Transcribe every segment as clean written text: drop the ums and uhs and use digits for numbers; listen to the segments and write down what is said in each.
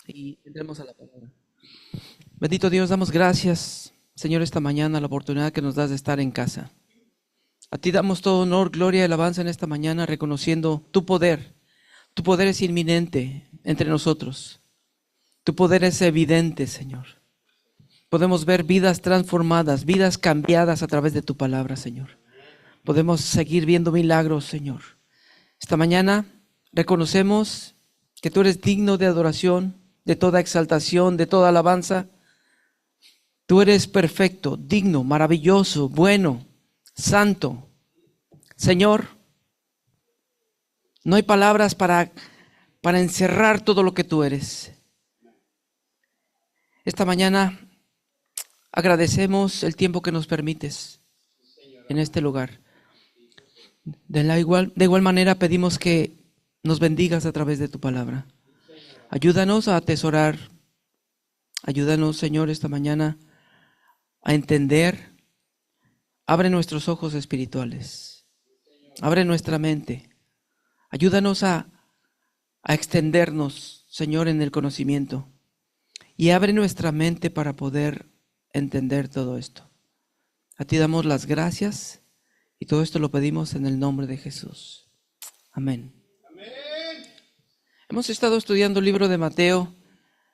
Y entremos a la palabra. Bendito Dios, damos gracias, Señor, esta mañana, la oportunidad que nos das de estar en casa. A ti damos todo honor, gloria y alabanza en esta mañana, reconociendo tu poder. Tu poder es inminente entre nosotros. Tu poder es evidente, Señor. Podemos ver vidas transformadas, vidas cambiadas a través de tu palabra, Señor. Podemos seguir viendo milagros, Señor. Esta mañana reconocemos que tú eres digno de adoración, de toda exaltación, de toda alabanza. Tú eres perfecto, digno, maravilloso, bueno, santo. Señor, no hay palabras para encerrar todo lo que tú eres. Esta mañana agradecemos el tiempo que nos permites en este lugar. De igual manera pedimos que nos bendigas a través de tu palabra. Ayúdanos a atesorar. Ayúdanos, Señor, esta mañana a entender. Abre nuestros ojos espirituales. Abre nuestra mente. Ayúdanos a extendernos, Señor, en el conocimiento. Y abre nuestra mente para poder entender todo esto. A ti damos las gracias y todo esto lo pedimos en el nombre de Jesús. Amén. Hemos estado estudiando el libro de Mateo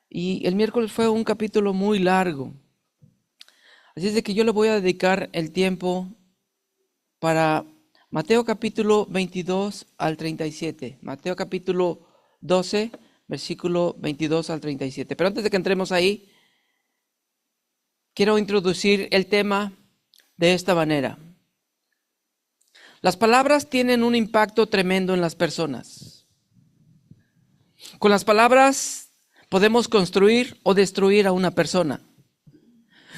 y el miércoles fue un capítulo muy largo. Así es de que yo le voy a dedicar el tiempo para Mateo capítulo 22 al 37. Mateo capítulo 12, versículo 22 al 37. Pero antes de que entremos ahí, quiero introducir el tema de esta manera. Las palabras tienen un impacto tremendo en las personas. Con las palabras podemos construir o destruir a una persona.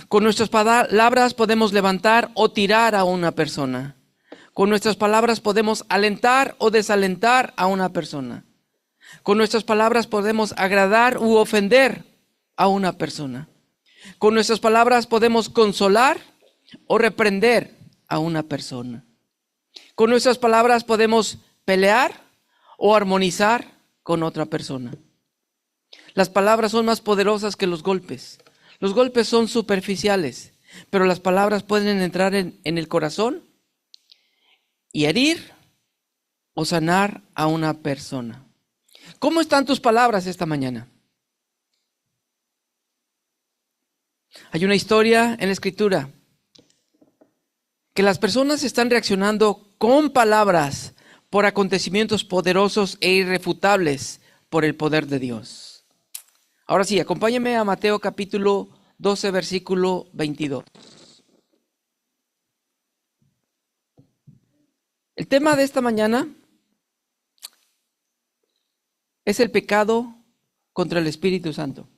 Con nuestras palabras podemos levantar o tirar a una persona. Con nuestras palabras podemos alentar o desalentar a una persona. Con nuestras palabras podemos agradar u ofender a una persona. Con nuestras palabras podemos consolar o reprender a una persona. Con nuestras palabras podemos pelear o armonizar con otra persona. Las palabras son más poderosas que los golpes. Los golpes son superficiales, pero las palabras pueden entrar en el corazón y herir o sanar a una persona. ¿Cómo están tus palabras esta mañana? Hay una historia en la Escritura que las personas están reaccionando con palabras por acontecimientos poderosos e irrefutables por el poder de Dios. Ahora sí, acompáñenme a Mateo capítulo 12, versículo 22. El tema de esta mañana es el pecado contra el Espíritu Santo.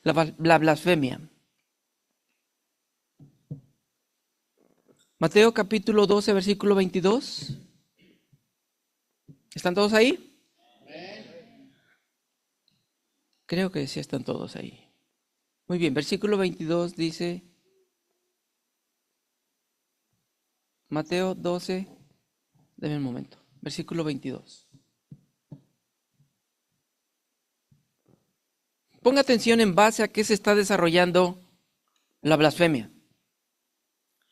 La blasfemia. Mateo capítulo 12, versículo 22. ¿Están todos ahí? Creo que sí están todos ahí. Muy bien, versículo 22 dice, Mateo 12, denme un momento, versículo 22. Ponga atención en base a qué se está desarrollando la blasfemia.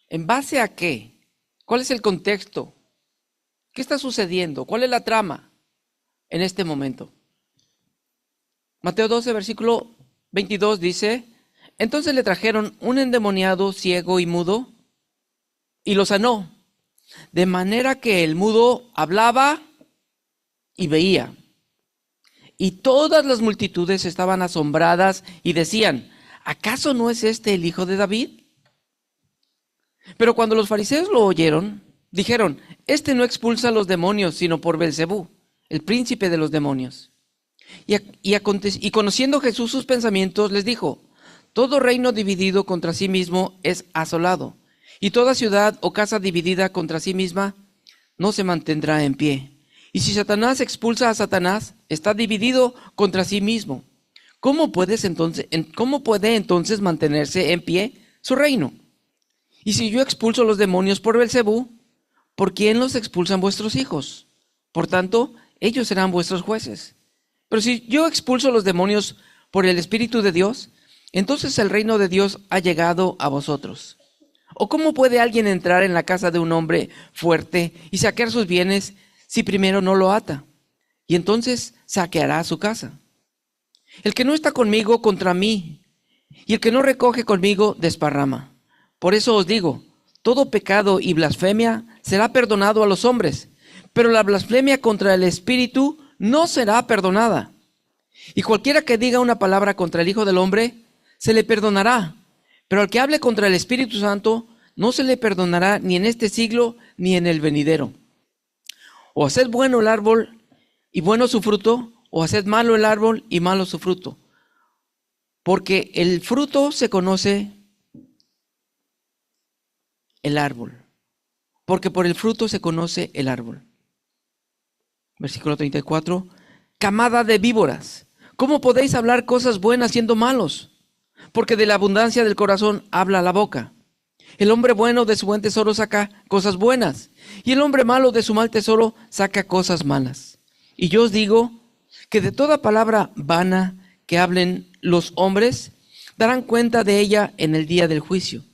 ¿En base a qué? ¿Cuál es el contexto? ¿Qué está sucediendo? ¿Cuál es la trama en este momento? Mateo 12, versículo 22 dice, entonces le trajeron un endemoniado ciego y mudo y lo sanó, de manera que el mudo hablaba y veía. Y todas las multitudes estaban asombradas y decían, ¿acaso no es este el hijo de David? Pero cuando los fariseos lo oyeron, dijeron, este no expulsa a los demonios, sino por Beelzebú, el príncipe de los demonios. Y conociendo Jesús sus pensamientos, les dijo, todo reino dividido contra sí mismo es asolado, y toda ciudad o casa dividida contra sí misma no se mantendrá en pie. Y si Satanás expulsa a Satanás, está dividido contra sí mismo. ¿Cómo puede entonces mantenerse en pie su reino? Y si yo expulso los demonios por Beelzebú, ¿por quién los expulsan vuestros hijos? Por tanto, ellos serán vuestros jueces. Pero si yo expulso los demonios por el Espíritu de Dios, entonces el reino de Dios ha llegado a vosotros. ¿O cómo puede alguien entrar en la casa de un hombre fuerte y saquear sus bienes si primero no lo ata? Y entonces saqueará su casa. El que no está conmigo, contra mí, y el que no recoge conmigo, desparrama. Por eso os digo, todo pecado y blasfemia será perdonado a los hombres, pero la blasfemia contra el Espíritu no será perdonada. Y cualquiera que diga una palabra contra el Hijo del Hombre, se le perdonará. Pero al que hable contra el Espíritu Santo, no se le perdonará ni en este siglo ni en el venidero. O haced bueno el árbol y bueno su fruto, o haced malo el árbol y malo su fruto. Porque el fruto se conoce el árbol. Porque por el fruto se conoce el árbol. Versículo 34. Camada de víboras, ¿cómo podéis hablar cosas buenas siendo malos? Porque de la abundancia del corazón habla la boca. El hombre bueno de su buen tesoro saca cosas buenas, y el hombre malo de su mal tesoro saca cosas malas. Y yo os digo que de toda palabra vana que hablen los hombres, darán cuenta de ella en el día del juicio.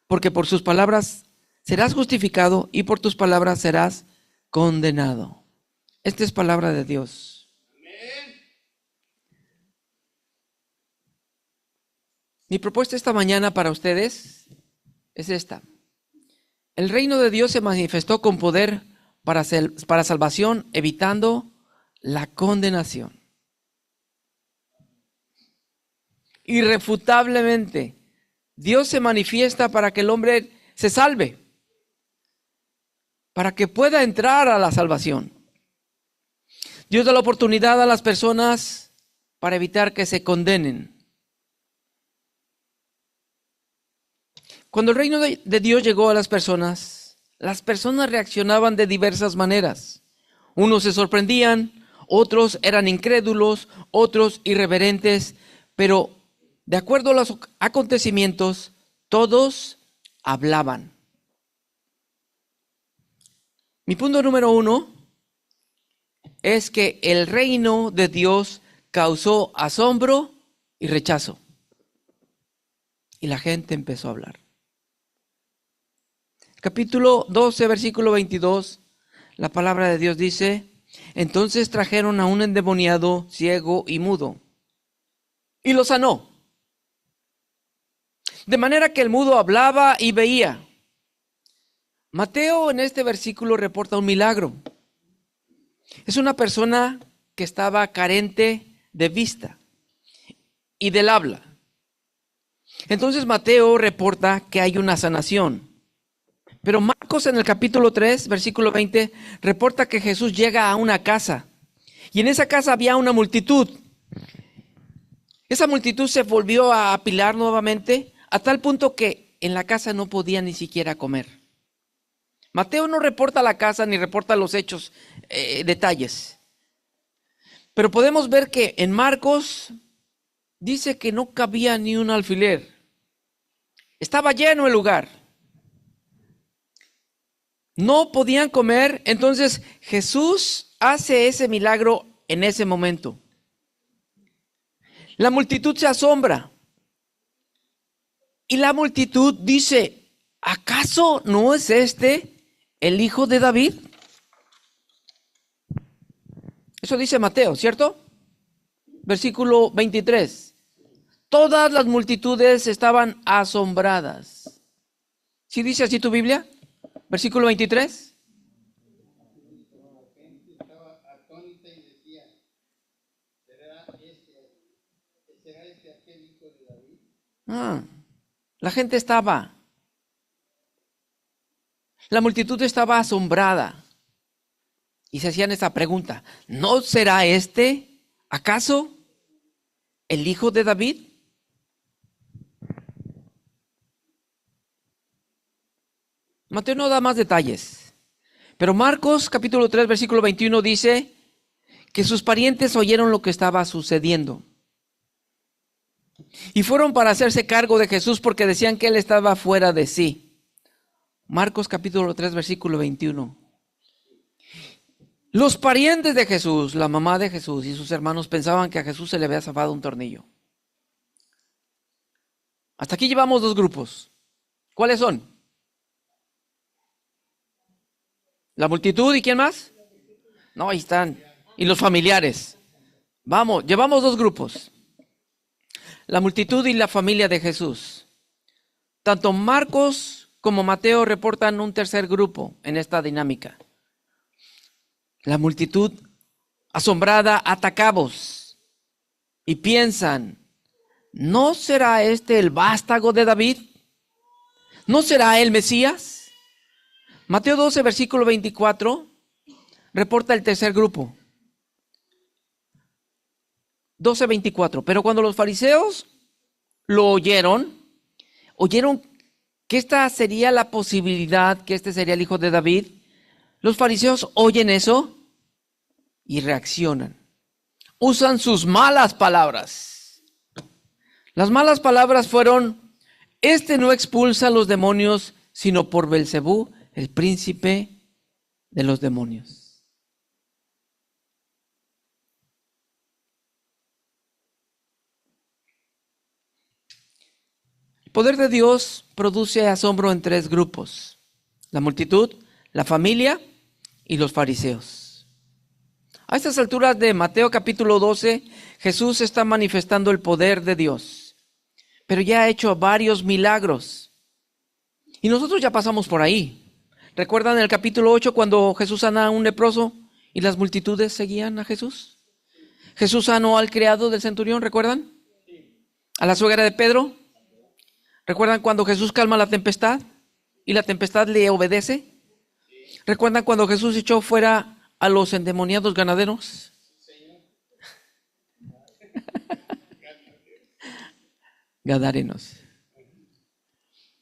Porque por sus palabras serás justificado y por tus palabras serás condenado. Esta es palabra de Dios. Amén. Mi propuesta esta mañana para ustedes es esta. El reino de Dios se manifestó con poder para salvación, evitando la condenación. Irrefutablemente, Dios se manifiesta para que el hombre se salve, para que pueda entrar a la salvación. Dios da la oportunidad a las personas para evitar que se condenen. Cuando el reino de Dios llegó a las personas reaccionaban de diversas maneras. Unos se sorprendían, otros eran incrédulos, otros irreverentes, pero de acuerdo a los acontecimientos, todos hablaban. Mi punto número 1 es que el reino de Dios causó asombro y rechazo. Y la gente empezó a hablar. Capítulo 12, versículo 22, la palabra de Dios dice: entonces trajeron a un endemoniado, ciego y mudo, y lo sanó. De manera que el mudo hablaba y veía. Mateo en este versículo reporta un milagro. Es una persona que estaba carente de vista y del habla. Entonces Mateo reporta que hay una sanación. Pero Marcos en el capítulo 3, versículo 20, reporta que Jesús llega a una casa. Y en esa casa había una multitud. Esa multitud se volvió a apilar nuevamente, a tal punto que en la casa no podían ni siquiera comer. Mateo no reporta la casa ni reporta los hechos, detalles. Pero podemos ver que en Marcos dice que no cabía ni un alfiler. Estaba lleno el lugar. No podían comer, entonces Jesús hace ese milagro en ese momento. La multitud se asombra. Y la multitud dice: ¿acaso no es este el hijo de David? Eso dice Mateo, ¿cierto? Versículo 23. Todas las multitudes estaban asombradas. ¿Sí dice así tu Biblia? Versículo 23. La gente estaba atónita y decía: ¿será este aquel hijo de David? La gente estaba. La multitud estaba asombrada. Y se hacían esa pregunta: ¿no será este, acaso, el hijo de David? Mateo no da más detalles, pero Marcos capítulo 3 versículo 21 dice que sus parientes oyeron lo que estaba sucediendo y fueron para hacerse cargo de Jesús porque decían que él estaba fuera de sí. Marcos capítulo 3 versículo 21. Los parientes de Jesús, la mamá de Jesús y sus hermanos pensaban que a Jesús se le había zafado un tornillo. Hasta aquí llevamos dos grupos. ¿Cuáles son? ¿La multitud y quién más? No, ahí están. Y los familiares. Vamos, llevamos dos grupos. La multitud y la familia de Jesús. Tanto Marcos como Mateo reportan un tercer grupo en esta dinámica. La multitud asombrada ata cabos y piensan, ¿no será este el vástago de David? ¿No será el Mesías? Mateo 12, versículo 24, reporta el tercer grupo. 12:24. Pero cuando los fariseos lo oyeron que esta sería la posibilidad, que este sería el hijo de David, los fariseos oyen eso y reaccionan. Usan sus malas palabras. Las malas palabras fueron: este no expulsa a los demonios, sino por Belcebú, el príncipe de los demonios. El poder de Dios produce asombro en tres grupos: la multitud, la familia y los fariseos. A estas alturas de Mateo capítulo 12, Jesús está manifestando el poder de Dios, pero ya ha hecho varios milagros. Y nosotros ya pasamos por ahí. ¿Recuerdan el capítulo 8 cuando Jesús sana a un leproso y las multitudes seguían a Jesús? Jesús sanó al criado del centurión, ¿recuerdan? A la suegra de Pedro. ¿Recuerdan cuando Jesús calma la tempestad y la tempestad le obedece? ¿Recuerdan cuando Jesús echó fuera a los endemoniados ganaderos? Gadarenos.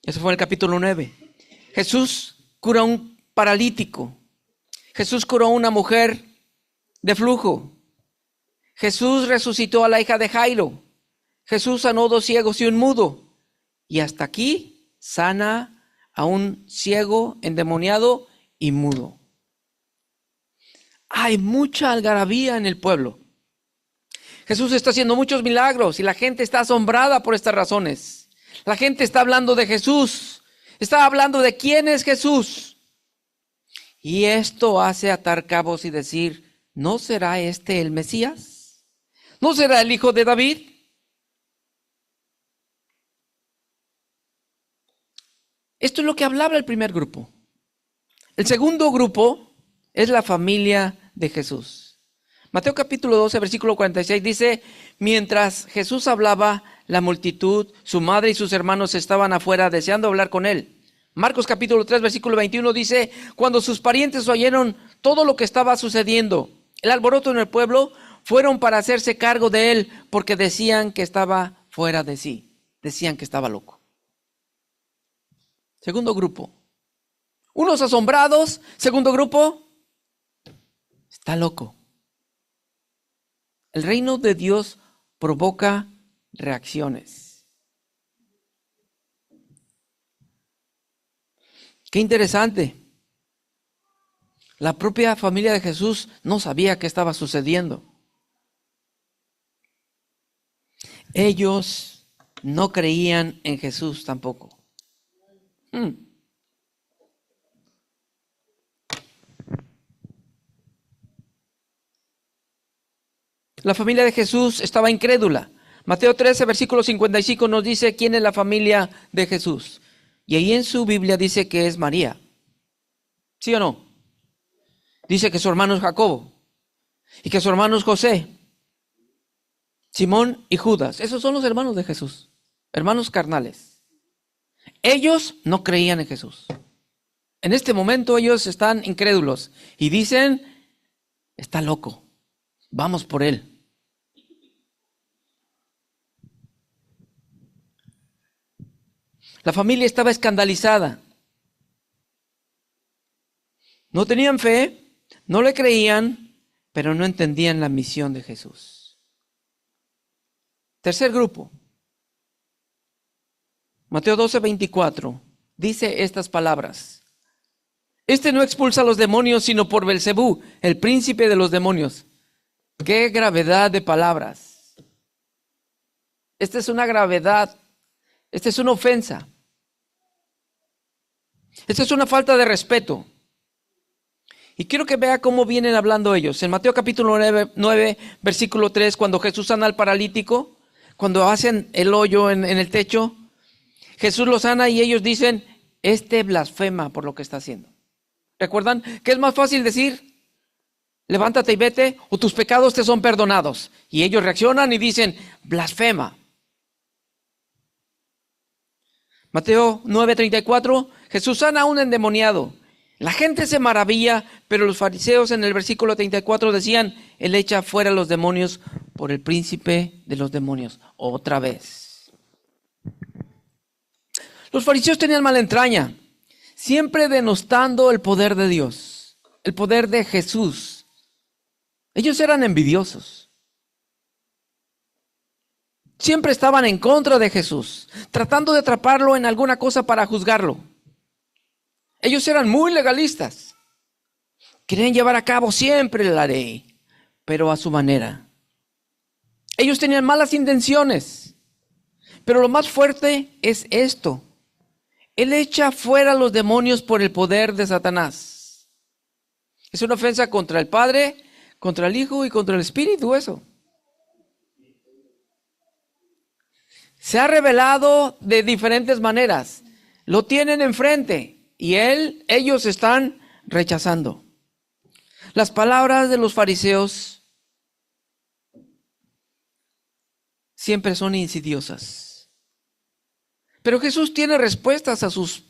Eso fue en el capítulo 9. Jesús cura a un paralítico. Jesús curó a una mujer de flujo. Jesús resucitó a la hija de Jairo. Jesús sanó 2 ciegos y un mudo. Y hasta aquí sana a un ciego, endemoniado y mudo. Hay mucha algarabía en el pueblo. Jesús está haciendo muchos milagros y la gente está asombrada por estas razones. La gente está hablando de Jesús. Está hablando de quién es Jesús. Y esto hace atar cabos y decir, ¿no será este el Mesías? ¿No será el hijo de David? Esto es lo que hablaba el primer grupo. El segundo grupo es la familia de Jesús. Mateo capítulo 12, versículo 46 dice, mientras Jesús hablaba, la multitud, su madre y sus hermanos estaban afuera deseando hablar con él. Marcos capítulo 3, versículo 21 dice, cuando sus parientes oyeron todo lo que estaba sucediendo, el alboroto en el pueblo, fueron para hacerse cargo de él porque decían que estaba fuera de sí. Decían que estaba loco. Segundo grupo. Unos asombrados. Segundo grupo. Está loco. El reino de Dios provoca reacciones. Qué interesante. La propia familia de Jesús no sabía qué estaba sucediendo. Ellos no creían en Jesús tampoco. La familia de Jesús estaba incrédula. Mateo 13, versículo 55 nos dice quién es la familia de Jesús. Y ahí en su Biblia dice que es María. ¿Sí o no? Dice que su hermano es Jacobo. Y que su hermano es José, Simón y Judas. Esos son los hermanos de Jesús. Hermanos carnales. Ellos no creían en Jesús. En este momento ellos están incrédulos. Y dicen, está loco. Vamos por él. La familia estaba escandalizada. No tenían fe, no le creían, pero no entendían la misión de Jesús. Tercer grupo. Mateo 12, 24 dice estas palabras. Este no expulsa a los demonios, sino por Belcebú, el príncipe de los demonios. ¡Qué gravedad de palabras! Esta es una gravedad. Esta es una ofensa. Esta es una falta de respeto. Y quiero que vea cómo vienen hablando ellos. En Mateo capítulo 9, versículo 3, cuando Jesús sana al paralítico, cuando hacen el hoyo en el techo, Jesús lo sana y ellos dicen, este blasfema por lo que está haciendo. ¿Recuerdan? ¿Qué es más fácil decir? Levántate y vete, o tus pecados te son perdonados. Y ellos reaccionan y dicen, blasfema. Mateo 9:34, Jesús sana a un endemoniado. La gente se maravilla, pero los fariseos en el versículo 34 decían, Él echa fuera a los demonios por el príncipe de los demonios. Otra vez. Los fariseos tenían mala entraña, siempre denostando el poder de Dios, el poder de Jesús. Ellos eran envidiosos. Siempre estaban en contra de Jesús, tratando de atraparlo en alguna cosa para juzgarlo. Ellos eran muy legalistas. Querían llevar a cabo siempre la ley, pero a su manera. Ellos tenían malas intenciones. Pero lo más fuerte es esto. Él echa fuera a los demonios por el poder de Satanás. Es una ofensa contra el Padre, contra el Hijo y contra el Espíritu, eso. Se ha revelado de diferentes maneras. Lo tienen enfrente. Y ellos están rechazando. Las palabras de los fariseos siempre son insidiosas. Pero Jesús tiene respuestas a sus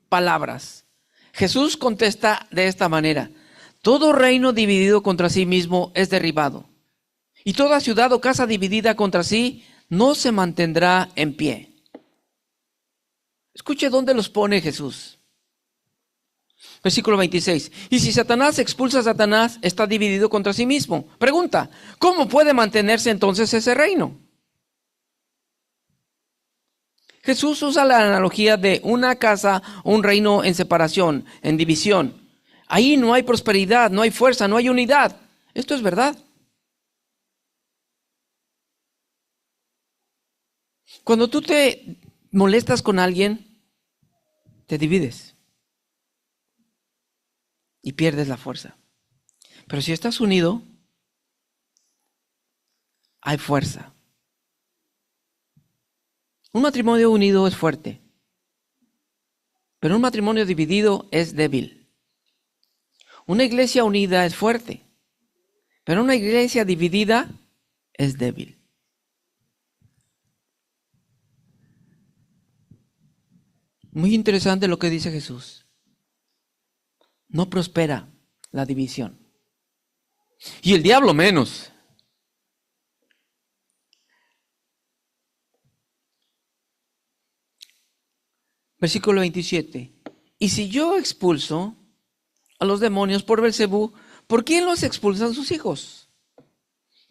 palabras. Jesús contesta de esta manera. Todo reino dividido contra sí mismo es derribado. Y toda ciudad o casa dividida contra sí no se mantendrá en pie. Escuche dónde los pone Jesús. Versículo 26. Y si Satanás expulsa a Satanás, está dividido contra sí mismo. Pregunta, ¿cómo puede mantenerse entonces ese reino? Jesús usa la analogía de una casa o un reino en separación, en división. Ahí no hay prosperidad, no hay fuerza, no hay unidad. Esto es verdad. Cuando tú te molestas con alguien, te divides. Y pierdes la fuerza. Pero si estás unido, hay fuerza. Un matrimonio unido es fuerte, pero un matrimonio dividido es débil. Una iglesia unida es fuerte, pero una iglesia dividida es débil. Muy interesante lo que dice Jesús. No prospera la división. Y el diablo menos. Versículo 27. Y si yo expulso a los demonios por Belcebú, ¿por quién los expulsan sus hijos?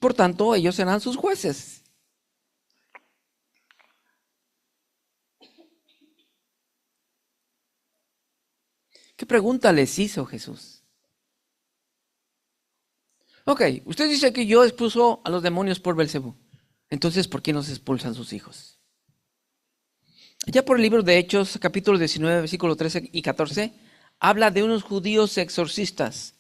Por tanto, ellos serán sus jueces. ¿Qué pregunta les hizo Jesús? Ok, usted dice que yo expulso a los demonios por Belcebú. Entonces, ¿por qué nos expulsan sus hijos? Ya por el libro de Hechos, capítulo 19, versículos 13 y 14, habla de unos judíos exorcistas,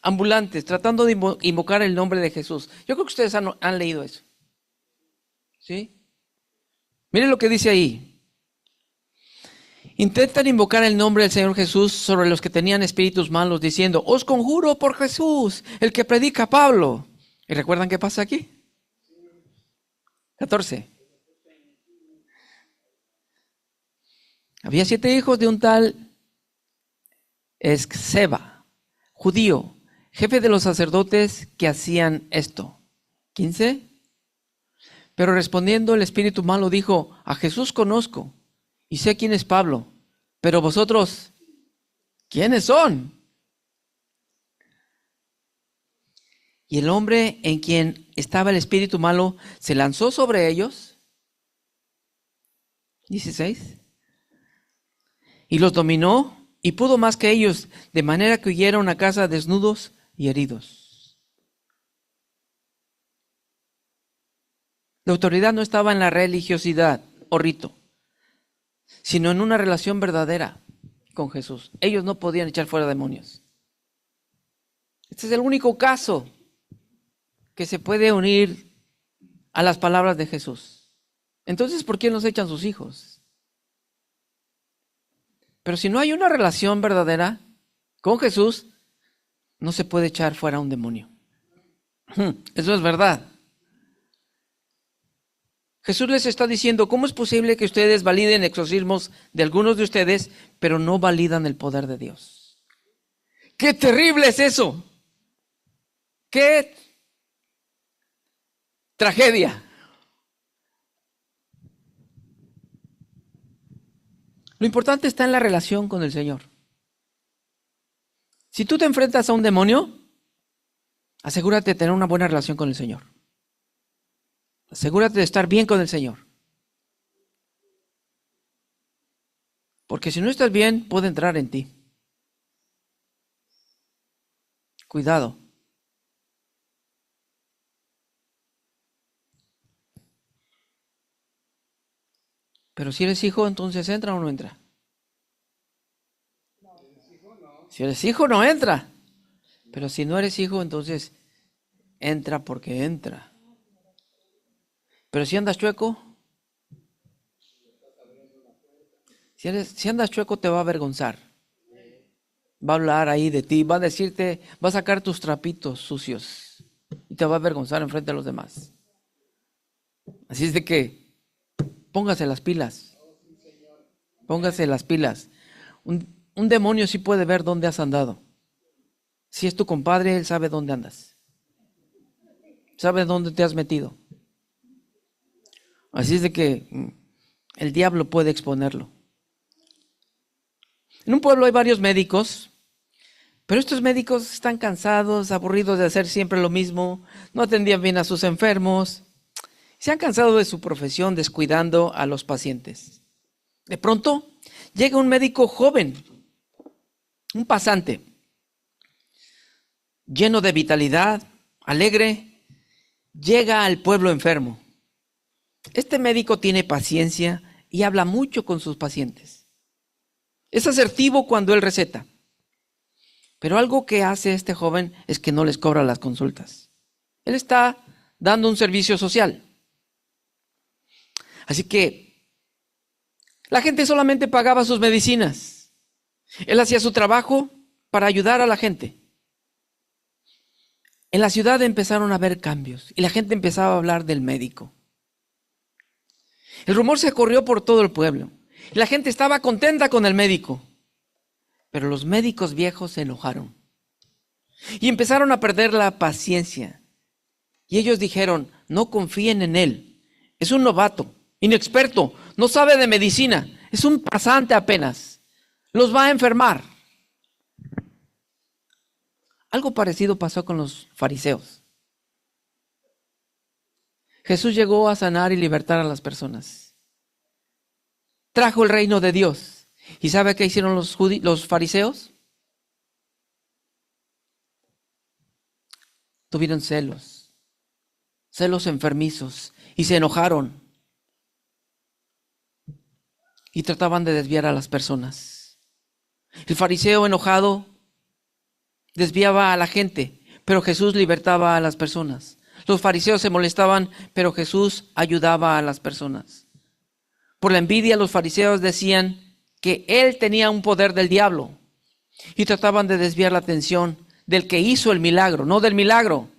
ambulantes, tratando de invocar el nombre de Jesús. Yo creo que ustedes han leído eso. ¿Sí? Miren lo que dice ahí. Intentan invocar el nombre del Señor Jesús sobre los que tenían espíritus malos, diciendo, os conjuro por Jesús, el que predica Pablo. ¿Y recuerdan qué pasa aquí? 14. Había 7 hijos de un tal Esceva, judío, jefe de los sacerdotes que hacían esto. 15. Pero respondiendo el espíritu malo dijo, a Jesús conozco y sé quién es Pablo, pero vosotros, ¿quiénes son? Y el hombre en quien estaba el espíritu malo se lanzó sobre ellos. 16. Y los dominó y pudo más que ellos, de manera que huyeron a casa desnudos y heridos. La autoridad no estaba en la religiosidad o rito, sino en una relación verdadera con Jesús. Ellos no podían echar fuera demonios. Este es el único caso que se puede unir a las palabras de Jesús. Entonces, ¿por qué nos echan sus hijos? Pero si no hay una relación verdadera con Jesús, no se puede echar fuera un demonio. Eso es verdad. Jesús les está diciendo, ¿cómo es posible que ustedes validen exorcismos de algunos de ustedes, pero no validan el poder de Dios? ¡Qué terrible es eso! ¡Qué tragedia! Lo importante está en la relación con el Señor. Si tú te enfrentas a un demonio, asegúrate de tener una buena relación con el Señor. Asegúrate de estar bien con el Señor. Porque si no estás bien, puede entrar en ti. Cuidado. Pero si eres hijo, entonces ¿entra o no entra? Si eres hijo, no entra. Pero si no eres hijo, entonces entra porque entra. Pero si andas chueco, si andas chueco te va a avergonzar. Va a hablar ahí de ti, va a decirte, va a sacar tus trapitos sucios y te va a avergonzar enfrente de los demás. Así es de que póngase las pilas. Póngase las pilas. Un demonio sí puede ver dónde has andado. Si es tu compadre, él sabe dónde andas. Sabe dónde te has metido. Así es de que el diablo puede exponerlo. En un pueblo hay varios médicos, pero estos médicos están cansados, aburridos de hacer siempre lo mismo, no atendían bien a sus enfermos, se han cansado de su profesión descuidando a los pacientes. De pronto llega un médico joven, un pasante, lleno de vitalidad, alegre, llega al pueblo enfermo. Este médico tiene paciencia y habla mucho con sus pacientes. Es asertivo cuando él receta. Pero algo que hace este joven es que no les cobra las consultas. Él está dando un servicio social. Así que la gente solamente pagaba sus medicinas. Él hacía su trabajo para ayudar a la gente. En la ciudad empezaron a haber cambios y la gente empezaba a hablar del médico. El rumor se corrió por todo el pueblo. La gente estaba contenta con el médico. Pero los médicos viejos se enojaron. Y empezaron a perder la paciencia. Y ellos dijeron, no confíen en él. Es un novato, inexperto, no sabe de medicina. Es un pasante apenas. Los va a enfermar. Algo parecido pasó con los fariseos. Jesús llegó a sanar y libertar a las personas. Trajo el reino de Dios. ¿Y sabe qué hicieron los fariseos? Tuvieron celos enfermizos y se enojaron. Y trataban de desviar a las personas. El fariseo enojado desviaba a la gente, pero Jesús libertaba a las personas. Los fariseos se molestaban, pero Jesús ayudaba a las personas. Por la envidia, los fariseos decían que él tenía un poder del diablo y trataban de desviar la atención del que hizo el milagro, no del milagro.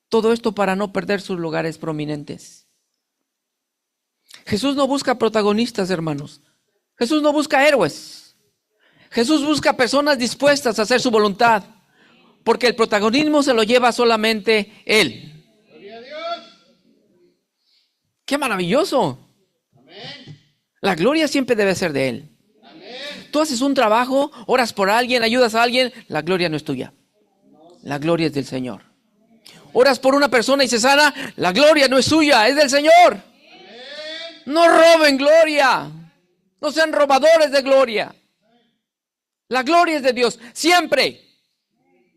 Todo esto para no perder sus lugares prominentes. Jesús no busca protagonistas, hermanos. Jesús no busca héroes. Jesús busca personas dispuestas a hacer su voluntad, porque el protagonismo se lo lleva solamente Él. Gloria a Dios. ¡Qué maravilloso! Amén. La gloria siempre debe ser de Él. Amén. Tú haces un trabajo, oras por alguien, ayudas a alguien, la gloria no es tuya. La gloria es del Señor. Oras por una persona y se sana, la gloria no es suya, es del Señor. Amén. No roben gloria. No sean robadores de gloria. La gloria es de Dios, siempre,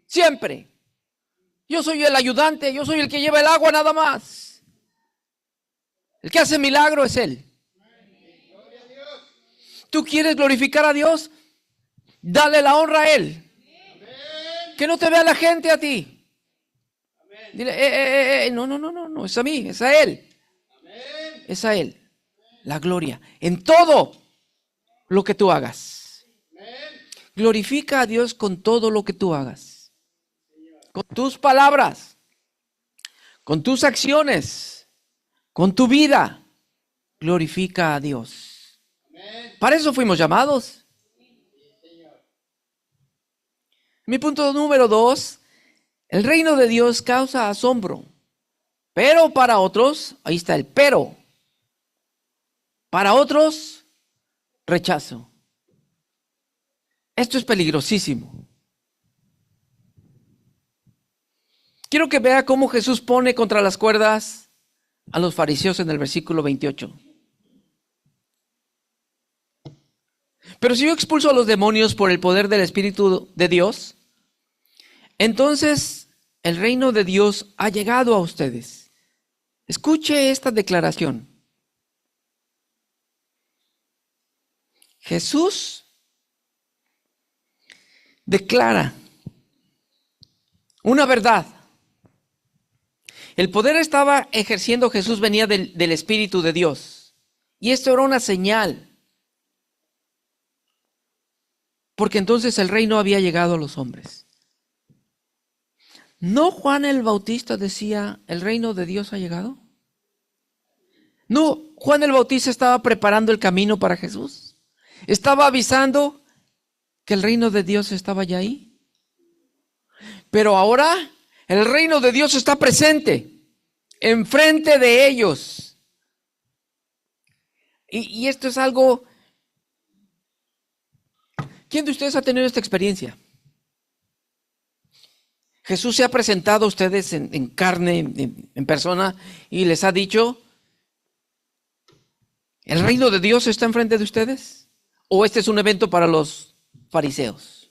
siempre. Yo soy el ayudante, yo soy el que lleva el agua nada más. El que hace milagro es Él. ¿Tú quieres glorificar a Dios? Dale la honra a Él. Que no te vea la gente a ti. Dile, no, es a mí, es a Él. Es a Él. La gloria en todo lo que tú hagas. Glorifica a Dios con todo lo que tú hagas. Con tus palabras, con tus acciones, con tu vida. Glorifica a Dios. Para eso fuimos llamados. Mi punto número 2, el reino de Dios causa asombro, pero para otros, ahí está el pero, para otros, rechazo. Esto es peligrosísimo. Quiero que vea cómo Jesús pone contra las cuerdas a los fariseos en el versículo 28. Pero si yo expulso a los demonios por el poder del Espíritu de Dios, entonces el reino de Dios ha llegado a ustedes. Escuche esta declaración. Jesús declara una verdad. El poder estaba ejerciendo Jesús, venía del Espíritu de Dios. Y esto era una señal. Porque entonces el reino había llegado a los hombres. ¿No Juan el Bautista decía, el reino de Dios ha llegado? ¿No Juan el Bautista estaba preparando el camino para Jesús? ¿Estaba avisando que el reino de Dios estaba ya ahí? Pero ahora el reino de Dios está presente, enfrente de ellos. Y esto es algo... ¿Quién de ustedes ha tenido esta experiencia? Jesús se ha presentado a ustedes en carne, en persona, y les ha dicho, ¿el reino de Dios está enfrente de ustedes? ¿O este es un evento para los fariseos?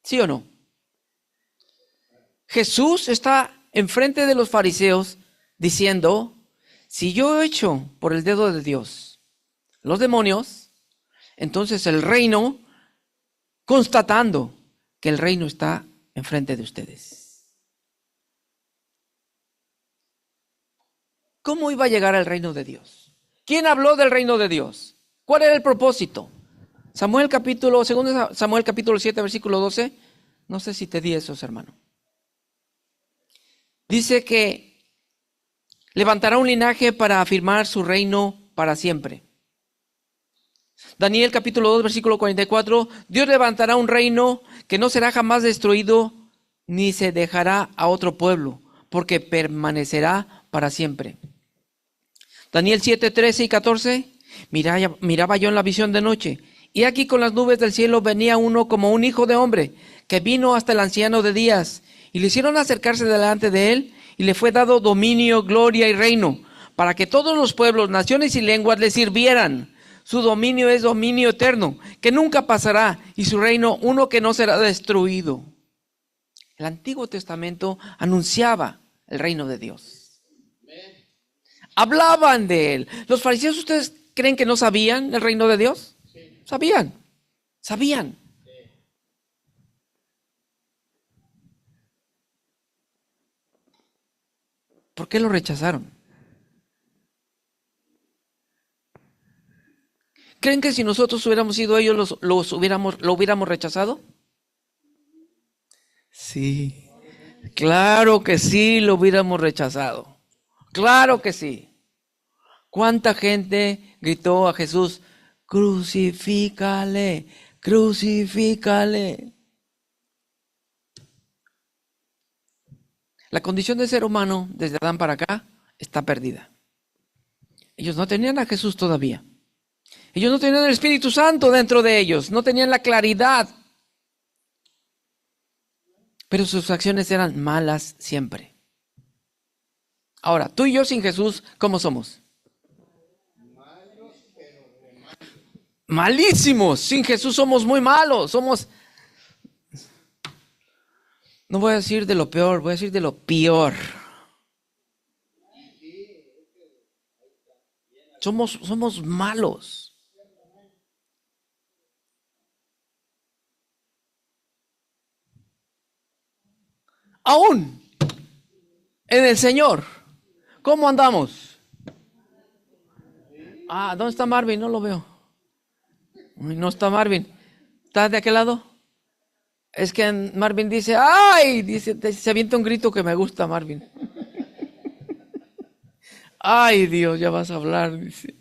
¿Sí o no? Jesús está enfrente de los fariseos diciendo, si yo echo por el dedo de Dios los demonios, entonces el reino, constatando que el reino está enfrente de ustedes. ¿Cómo iba a llegar al reino de Dios? ¿Quién habló del reino de Dios? ¿Cuál era el propósito? Segundo Samuel capítulo 7, versículo 12. No sé si te di esos, hermano. Dice que levantará un linaje para afirmar su reino para siempre. Daniel capítulo 2, versículo 44. Dios levantará un reino que no será jamás destruido, ni se dejará a otro pueblo, porque permanecerá para siempre. Daniel 7, 13 y 14. Miraba yo en la visión de noche, y aquí con las nubes del cielo venía uno como un hijo de hombre, que vino hasta el anciano de días, y le hicieron acercarse delante de él, y le fue dado dominio, gloria y reino, para que todos los pueblos, naciones y lenguas le sirvieran. Su dominio es dominio eterno, que nunca pasará, y su reino uno que no será destruido. El Antiguo Testamento anunciaba el reino de Dios. Hablaban de él. ¿Los fariseos ustedes creen que no sabían el reino de Dios? Sabían. ¿Por qué lo rechazaron? ¿Creen que si nosotros hubiéramos sido ellos, lo hubiéramos rechazado? Sí. Claro que sí, lo hubiéramos rechazado. Claro que sí. ¿Cuánta gente gritó a Jesús, crucifícale, crucifícale? La condición del ser humano, desde Adán para acá, está perdida. Ellos no tenían a Jesús todavía. Ellos no tenían el Espíritu Santo dentro de ellos, no tenían la claridad. Pero sus acciones eran malas siempre. Ahora, tú y yo sin Jesús, ¿cómo somos? malísimos. Sin Jesús somos muy malos. No voy a decir de lo peor, voy a decir de lo peor. Somos malos. Aún en el Señor, ¿cómo andamos? ¿Dónde está Marvin? No lo veo. No está Marvin. ¿Está de aquel lado? Es que Marvin dice, ¡ay! Dice, se avienta un grito que me gusta, Marvin. ¡Ay, Dios, ya vas a hablar! Dice.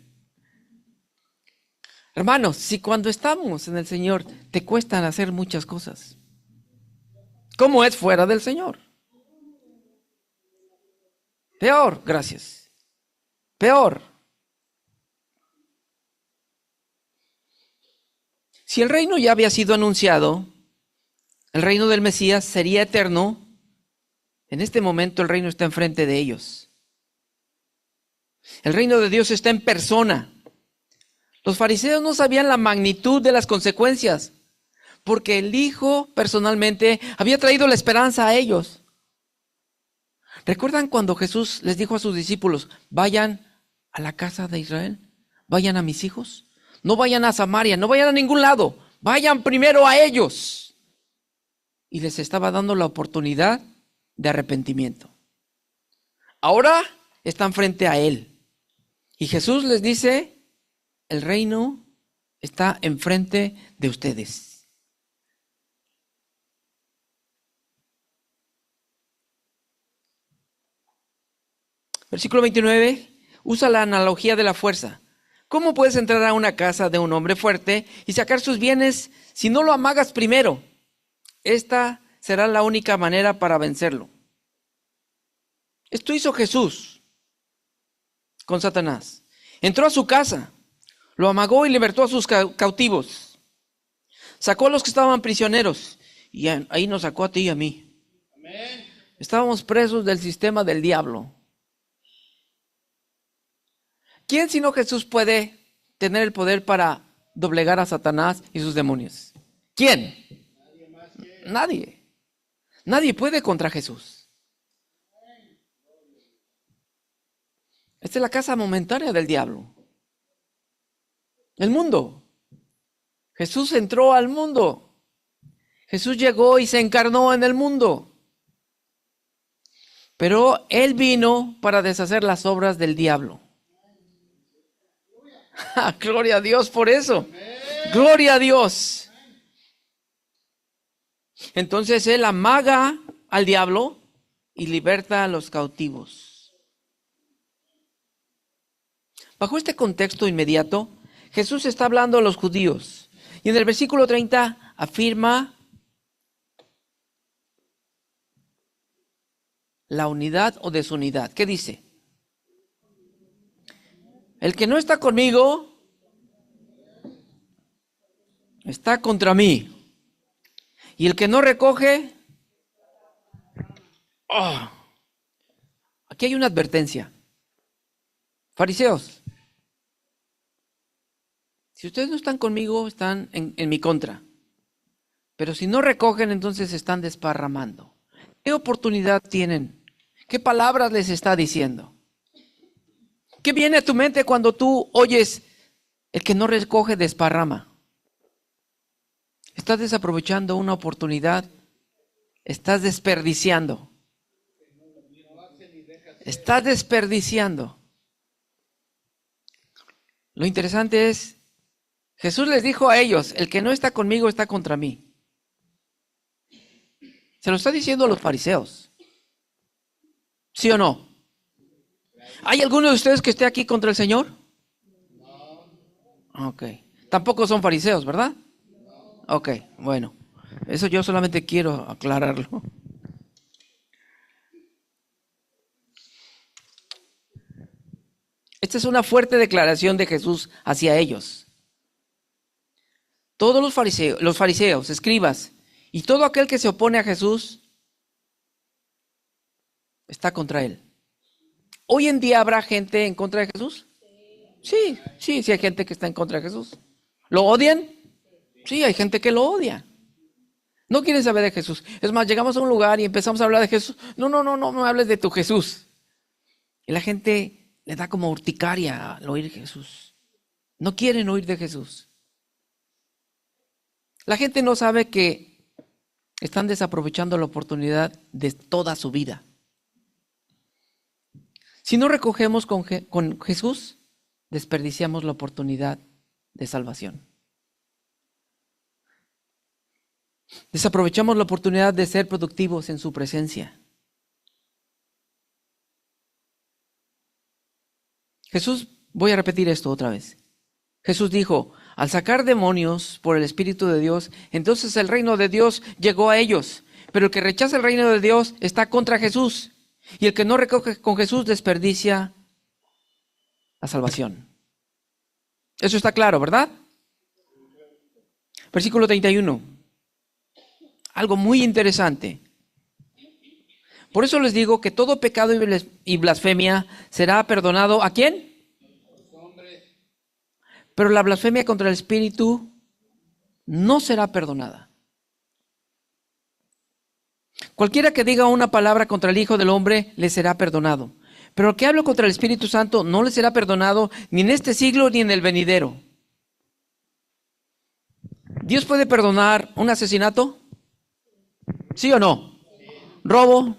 Hermanos, si cuando estamos en el Señor te cuestan hacer muchas cosas, ¿cómo es fuera del Señor? Peor, gracias. Peor. Si el reino ya había sido anunciado, el reino del Mesías sería eterno. En este momento el reino está enfrente de ellos. El reino de Dios está en persona. Los fariseos no sabían la magnitud de las consecuencias, porque el Hijo personalmente había traído la esperanza a ellos. ¿Recuerdan cuando Jesús les dijo a sus discípulos, vayan a la casa de Israel, vayan a mis hijos? No vayan a Samaria, no vayan a ningún lado, vayan primero a ellos. Y les estaba dando la oportunidad de arrepentimiento. Ahora están frente a Él. Y Jesús les dice, el reino está enfrente de ustedes. Versículo 29, usa la analogía de la fuerza. ¿Cómo puedes entrar a una casa de un hombre fuerte y sacar sus bienes si no lo amagas primero? Esta será la única manera para vencerlo. Esto hizo Jesús con Satanás. Entró a su casa, lo amagó y libertó a sus cautivos. Sacó a los que estaban prisioneros y ahí nos sacó a ti y a mí. Amén. Estábamos presos del sistema del diablo. ¿Quién sino Jesús puede tener el poder para doblegar a Satanás y sus demonios? ¿Quién? Nadie. Nadie puede contra Jesús. Esta es la casa momentánea del diablo. El mundo. Jesús entró al mundo. Jesús llegó y se encarnó en el mundo. Pero Él vino para deshacer las obras del diablo. Gloria a Dios por eso. Gloria a Dios. Entonces Él amaga al diablo y liberta a los cautivos. Bajo este contexto inmediato, Jesús está hablando a los judíos. Y en el versículo 30 afirma la unidad o desunidad. ¿Qué dice? El que no está conmigo está contra mí. Y el que no recoge, aquí hay una advertencia. Fariseos, si ustedes no están conmigo, están en mi contra. Pero si no recogen, entonces están desparramando. ¿Qué oportunidad tienen? ¿Qué palabras les está diciendo? ¿Qué viene a tu mente cuando tú oyes el que no recoge desparrama? Estás desaprovechando una oportunidad. Estás desperdiciando. Estás desperdiciando. Lo interesante es, Jesús les dijo a ellos, el que no está conmigo está contra mí. Se lo está diciendo a los fariseos. ¿Sí o no? ¿Hay alguno de ustedes que esté aquí contra el Señor? No. Ok. Tampoco son fariseos, ¿verdad? No. Ok, bueno. Eso yo solamente quiero aclararlo. Esta es una fuerte declaración de Jesús hacia ellos. Todos los fariseos, escribas, y todo aquel que se opone a Jesús está contra él. ¿Hoy en día habrá gente en contra de Jesús? Sí hay gente que está en contra de Jesús. ¿Lo odian? Sí, hay gente que lo odia. No quieren saber de Jesús. Es más, llegamos a un lugar y empezamos a hablar de Jesús. No, no, no, no me hables de tu Jesús. Y la gente le da como urticaria al oír Jesús. No quieren oír de Jesús. La gente no sabe que están desaprovechando la oportunidad de toda su vida. Si no recogemos con Jesús, desperdiciamos la oportunidad de salvación. Desaprovechamos la oportunidad de ser productivos en su presencia. Jesús, voy a repetir esto otra vez. Jesús dijo, al sacar demonios por el Espíritu de Dios, entonces el reino de Dios llegó a ellos. Pero el que rechaza el reino de Dios está contra Jesús. Y el que no recoge con Jesús desperdicia la salvación. Eso está claro, ¿verdad? Versículo 31. Algo muy interesante. Por eso les digo que todo pecado y blasfemia será perdonado. ¿A quién? Pero la blasfemia contra el Espíritu no será perdonada. Cualquiera que diga una palabra contra el Hijo del Hombre le será perdonado. Pero el que hable contra el Espíritu Santo no le será perdonado ni en este siglo ni en el venidero. ¿Dios puede perdonar un asesinato? ¿Sí o no? ¿Robo?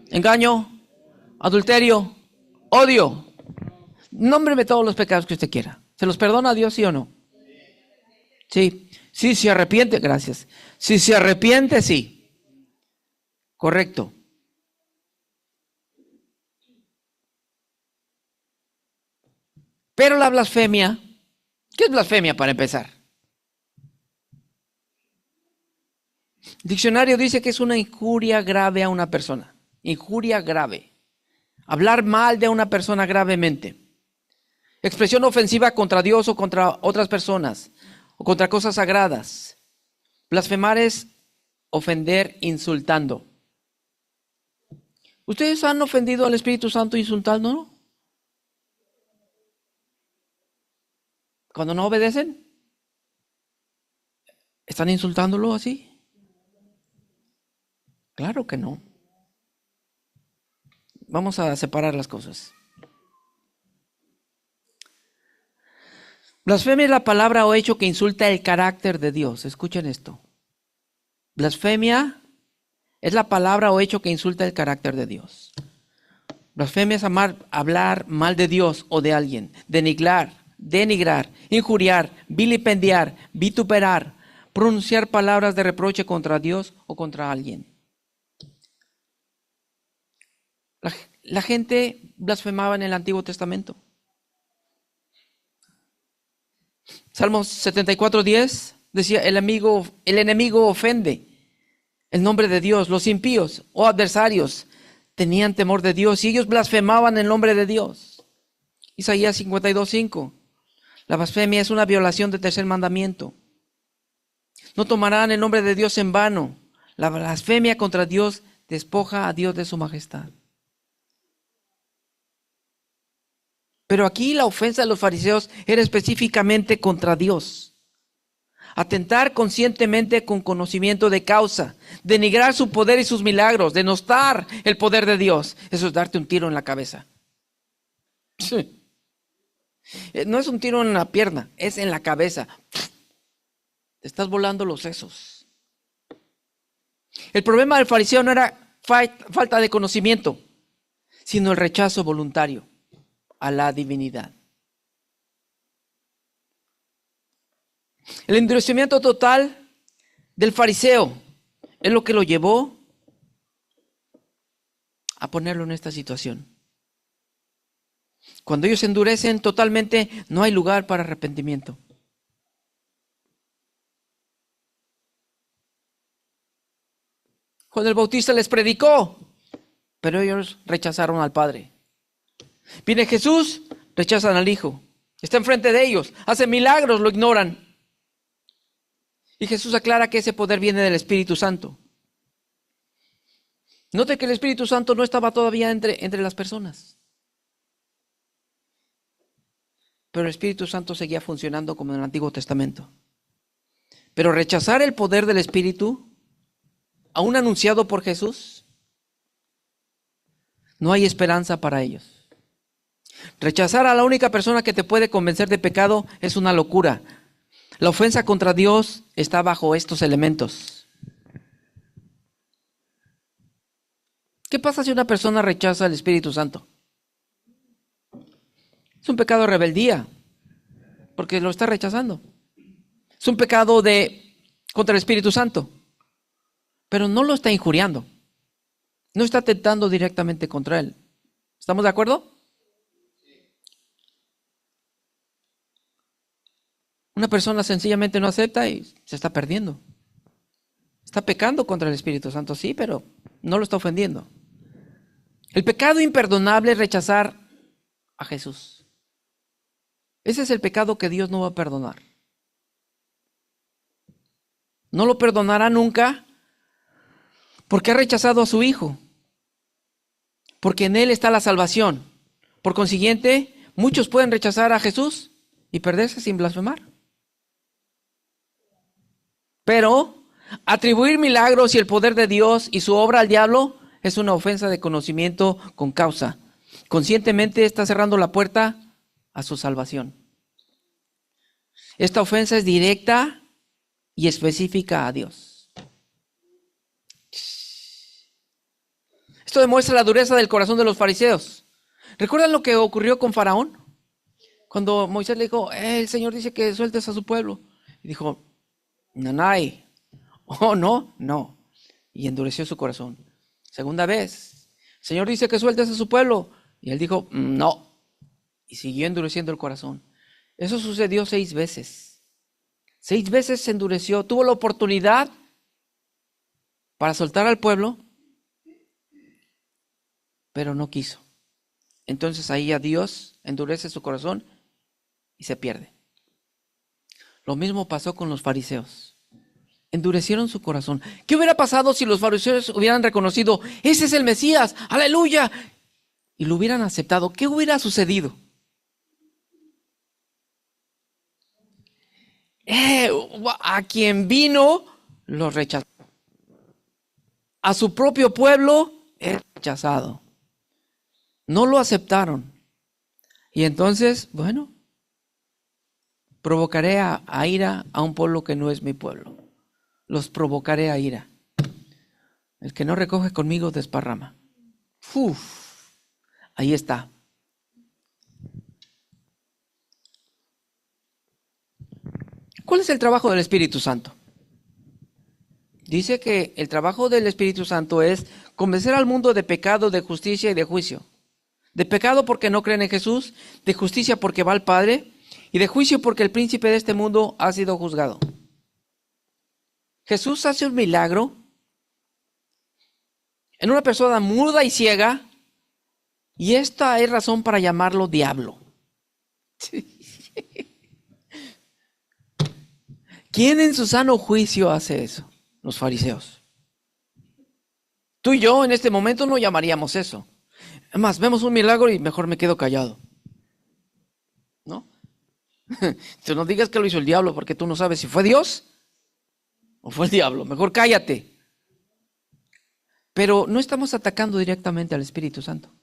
¿Engaño? ¿Adulterio? ¿Odio? Nómbreme todos los pecados que usted quiera. ¿Se los perdona a Dios, sí o no? Sí. Sí, se arrepiente, gracias. Si se arrepiente, sí. Correcto. Pero la blasfemia, ¿qué es blasfemia para empezar? El diccionario dice que es una injuria grave a una persona. Injuria grave. Hablar mal de una persona gravemente. Expresión ofensiva contra Dios o contra otras personas o contra cosas sagradas. Blasfemar es ofender insultando. ¿Ustedes han ofendido al Espíritu Santo insultándolo? Cuando no obedecen, ¿están insultándolo así? Claro que no. Vamos a separar las cosas. Blasfemia es la palabra o hecho que insulta el carácter de Dios. Escuchen esto. Blasfemia es la palabra o hecho que insulta el carácter de Dios. Blasfemia es hablar mal de Dios o de alguien, denigrar, injuriar, vilipendiar, vituperar, pronunciar palabras de reproche contra Dios o contra alguien. La gente blasfemaba en el Antiguo Testamento. Salmos 74:10 decía, el enemigo ofende el nombre de Dios. Los impíos o adversarios tenían temor de Dios y ellos blasfemaban el nombre de Dios. Isaías 52:5. La blasfemia es una violación del tercer mandamiento. No tomarán el nombre de Dios en vano. La blasfemia contra Dios despoja a Dios de su majestad. Pero aquí la ofensa de los fariseos era específicamente contra Dios. Atentar conscientemente con conocimiento de causa, denigrar su poder y sus milagros, denostar el poder de Dios. Eso es darte un tiro en la cabeza. Sí. No es un tiro en la pierna, es en la cabeza. Te estás volando los sesos. El problema del fariseo no era falta de conocimiento, sino el rechazo voluntario a la divinidad. El endurecimiento total del fariseo es lo que lo llevó a ponerlo en esta situación. Cuando ellos se endurecen totalmente, no hay lugar para arrepentimiento. Juan el Bautista les predicó, pero ellos rechazaron al Padre. Viene Jesús, rechazan al Hijo. Está enfrente de ellos, hace milagros, lo ignoran. Y Jesús aclara que ese poder viene del Espíritu Santo. Note que el Espíritu Santo no estaba todavía entre las personas. pero el Espíritu Santo seguía funcionando como en el Antiguo Testamento. Pero rechazar el poder del Espíritu, aún anunciado por Jesús, no hay esperanza para ellos. Rechazar a la única persona que te puede convencer de pecado es una locura. La ofensa contra Dios está bajo estos elementos. ¿Qué pasa si una persona rechaza al Espíritu Santo? Es un pecado de rebeldía, porque lo está rechazando. Es un pecado contra el Espíritu Santo, pero no lo está injuriando. No está atentando directamente contra él. ¿Estamos de acuerdo? Una persona sencillamente no acepta y se está perdiendo. Está pecando contra el Espíritu Santo, sí, pero no lo está ofendiendo. El pecado imperdonable es rechazar a Jesús. Ese es el pecado que Dios no va a perdonar. No lo perdonará nunca porque ha rechazado a su Hijo. Porque en Él está la salvación. Por consiguiente, muchos pueden rechazar a Jesús y perderse sin blasfemar. Pero atribuir milagros y el poder de Dios y su obra al diablo es una ofensa de conocimiento con causa. Conscientemente está cerrando la puerta a su salvación. Esta ofensa es directa y específica a Dios. Esto demuestra la dureza del corazón de los fariseos. ¿Recuerdan lo que ocurrió con Faraón? Cuando Moisés le dijo, el Señor dice que sueltes a su pueblo. Y dijo, Nanay, oh no. Y endureció su corazón. Segunda vez, el Señor dice que sueltes a su pueblo. Y él dijo, no. Y siguió endureciendo el corazón. Eso sucedió 6 veces. 6 veces se endureció. Tuvo la oportunidad para soltar al pueblo, pero no quiso. Entonces ahí a Dios endurece su corazón y se pierde. Lo mismo pasó con los fariseos. Endurecieron su corazón. ¿Qué hubiera pasado si los fariseos hubieran reconocido, ese es el Mesías, aleluya, y lo hubieran aceptado? ¿Qué hubiera sucedido? A quien vino, lo rechazó. A su propio pueblo, es rechazado. No lo aceptaron. Y entonces, bueno, provocaré a ira a un pueblo que no es mi pueblo. Los provocaré a ira. El que no recoge conmigo desparrama. Ahí está. ¿Cuál es el trabajo del Espíritu Santo? Dice que el trabajo del Espíritu Santo es convencer al mundo de pecado, de justicia y de juicio. De pecado porque no creen en Jesús, de justicia porque va al Padre y de juicio porque el príncipe de este mundo ha sido juzgado. Jesús hace un milagro en una persona muda y ciega y esta es razón para llamarlo diablo. ¿Quién en su sano juicio hace eso? Los fariseos. Tú y yo en este momento no llamaríamos eso. Además, vemos un milagro y mejor me quedo callado. ¿No? Tú no digas que lo hizo el diablo porque tú no sabes si fue Dios o fue el diablo. Mejor cállate. Pero no estamos atacando directamente al Espíritu Santo.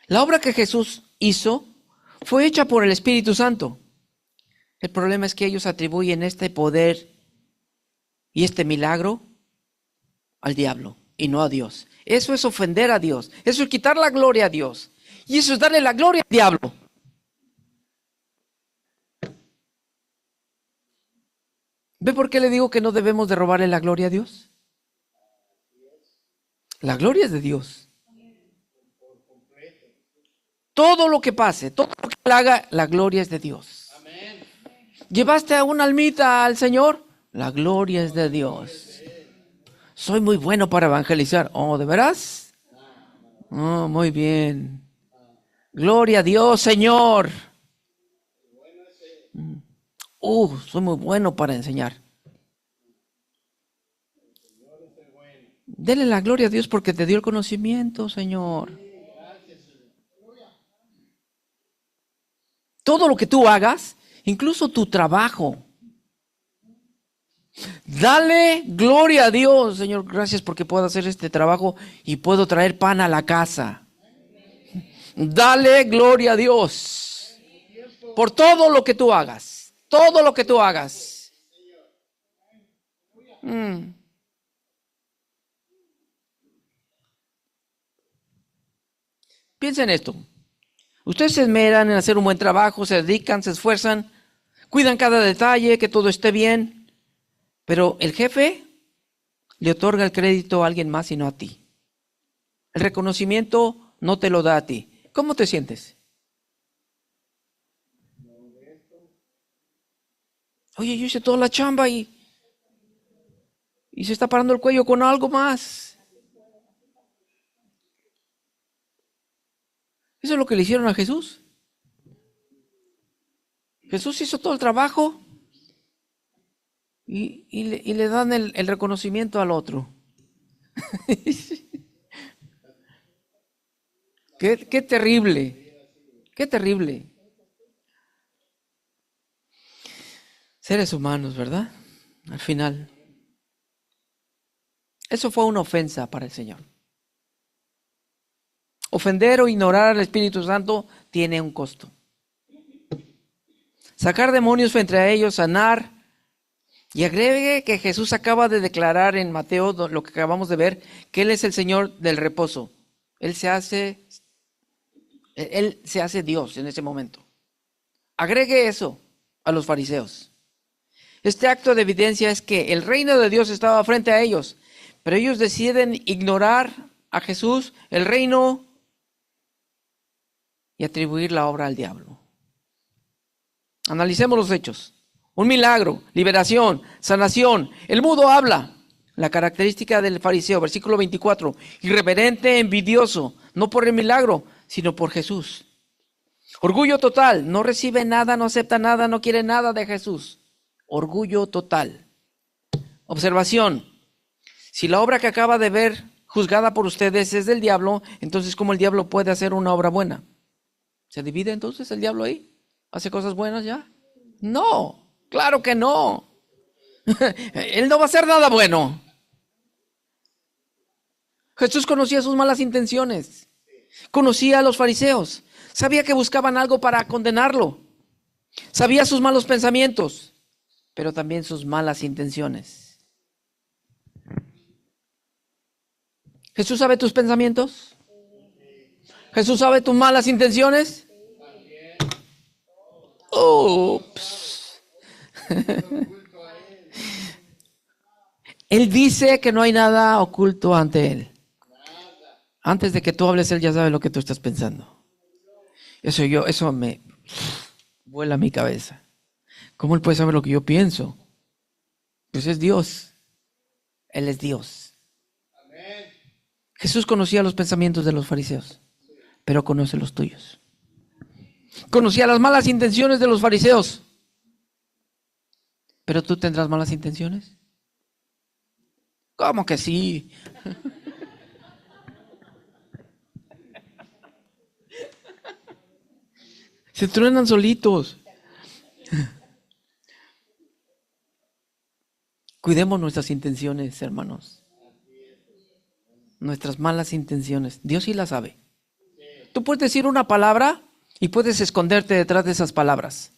La obra que Jesús hizo fue hecha por el Espíritu Santo. El problema es que ellos atribuyen este poder y este milagro al diablo y no a Dios. Eso es ofender a Dios. Eso es quitar la gloria a Dios. Y eso es darle la gloria al diablo. ¿Ve por qué le digo que no debemos de robarle la gloria a Dios? La gloria es de Dios. Todo lo que pase, todo lo que él haga, la gloria es de Dios. Amén. ¿Llevaste a una almita al Señor? La gloria es de Dios. Soy muy bueno para evangelizar. Oh, ¿de veras? Oh, muy bien. Gloria a Dios, Señor. Soy muy bueno para enseñar. Dele la gloria a Dios porque te dio el conocimiento, Señor. Todo lo que tú hagas, incluso tu trabajo. Dale gloria a Dios, Señor. Gracias porque puedo hacer este trabajo y puedo traer pan a la casa. Dale gloria a Dios por todo lo que tú hagas. Todo lo que tú hagas. Piensa en esto. Ustedes se esmeran en hacer un buen trabajo, se dedican, se esfuerzan, cuidan cada detalle, que todo esté bien. Pero el jefe le otorga el crédito a alguien más y no a ti. El reconocimiento no te lo da a ti. ¿Cómo te sientes? Oye, yo hice toda la chamba y se está parando el cuello con algo más. Eso es lo que le hicieron a Jesús. Jesús hizo todo el trabajo y le dan el reconocimiento al otro. Qué terrible, qué terrible. Seres humanos, ¿verdad? Al final. Eso fue una ofensa para el Señor. Ofender o ignorar al Espíritu Santo tiene un costo. Sacar demonios frente a ellos, sanar. Y agregue que Jesús acaba de declarar en Mateo, lo que acabamos de ver, que Él es el Señor del reposo. Él se hace Dios en ese momento. Agregue eso a los fariseos. Este acto de evidencia es que el reino de Dios estaba frente a ellos, pero ellos deciden ignorar a Jesús, el reino, y atribuir la obra al diablo. Analicemos los hechos. Un milagro, liberación, sanación. El mudo habla. La característica del fariseo, versículo 24. Irreverente, envidioso, no por el milagro, sino por Jesús. Orgullo total, no recibe nada, no acepta nada, no quiere nada de Jesús. Orgullo total. Observación. Si la obra que acaba de ver juzgada por ustedes es del diablo, entonces ¿cómo el diablo puede hacer una obra buena? ¿Se divide entonces el diablo ahí? ¿Hace cosas buenas ya? No, claro que no. Él no va a hacer nada bueno. Jesús conocía sus malas intenciones. Conocía a los fariseos. Sabía que buscaban algo para condenarlo. Sabía sus malos pensamientos, pero también sus malas intenciones. ¿Jesús sabe tus pensamientos? ¿Jesús sabe tus malas intenciones? Ups. Él dice que no hay nada oculto ante Él. Antes de que tú hables, Él ya sabe lo que tú estás pensando. Eso me vuela mi cabeza. ¿Cómo Él puede saber lo que yo pienso? Pues es Dios. Él es Dios. Jesús conocía los pensamientos de los fariseos, pero conoce los tuyos. Conocía las malas intenciones de los fariseos, pero tú tendrás malas intenciones. ¿Cómo que sí? Se truenan solitos. Cuidemos nuestras intenciones, hermanos. Nuestras malas intenciones. Dios sí las sabe. Tú puedes decir una palabra y puedes esconderte detrás de esas palabras.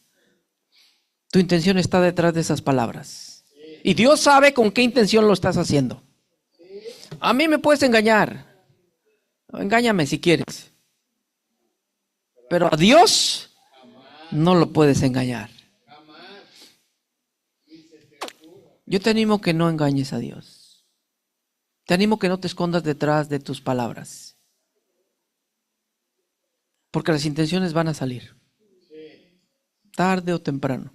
Tu intención está detrás de esas palabras. Y Dios sabe con qué intención lo estás haciendo. A mí me puedes engañar. Engáñame si quieres. Pero a Dios no lo puedes engañar. Yo te animo que no engañes a Dios. Te animo que no te escondas detrás de tus palabras. Porque las intenciones van a salir. Tarde o temprano.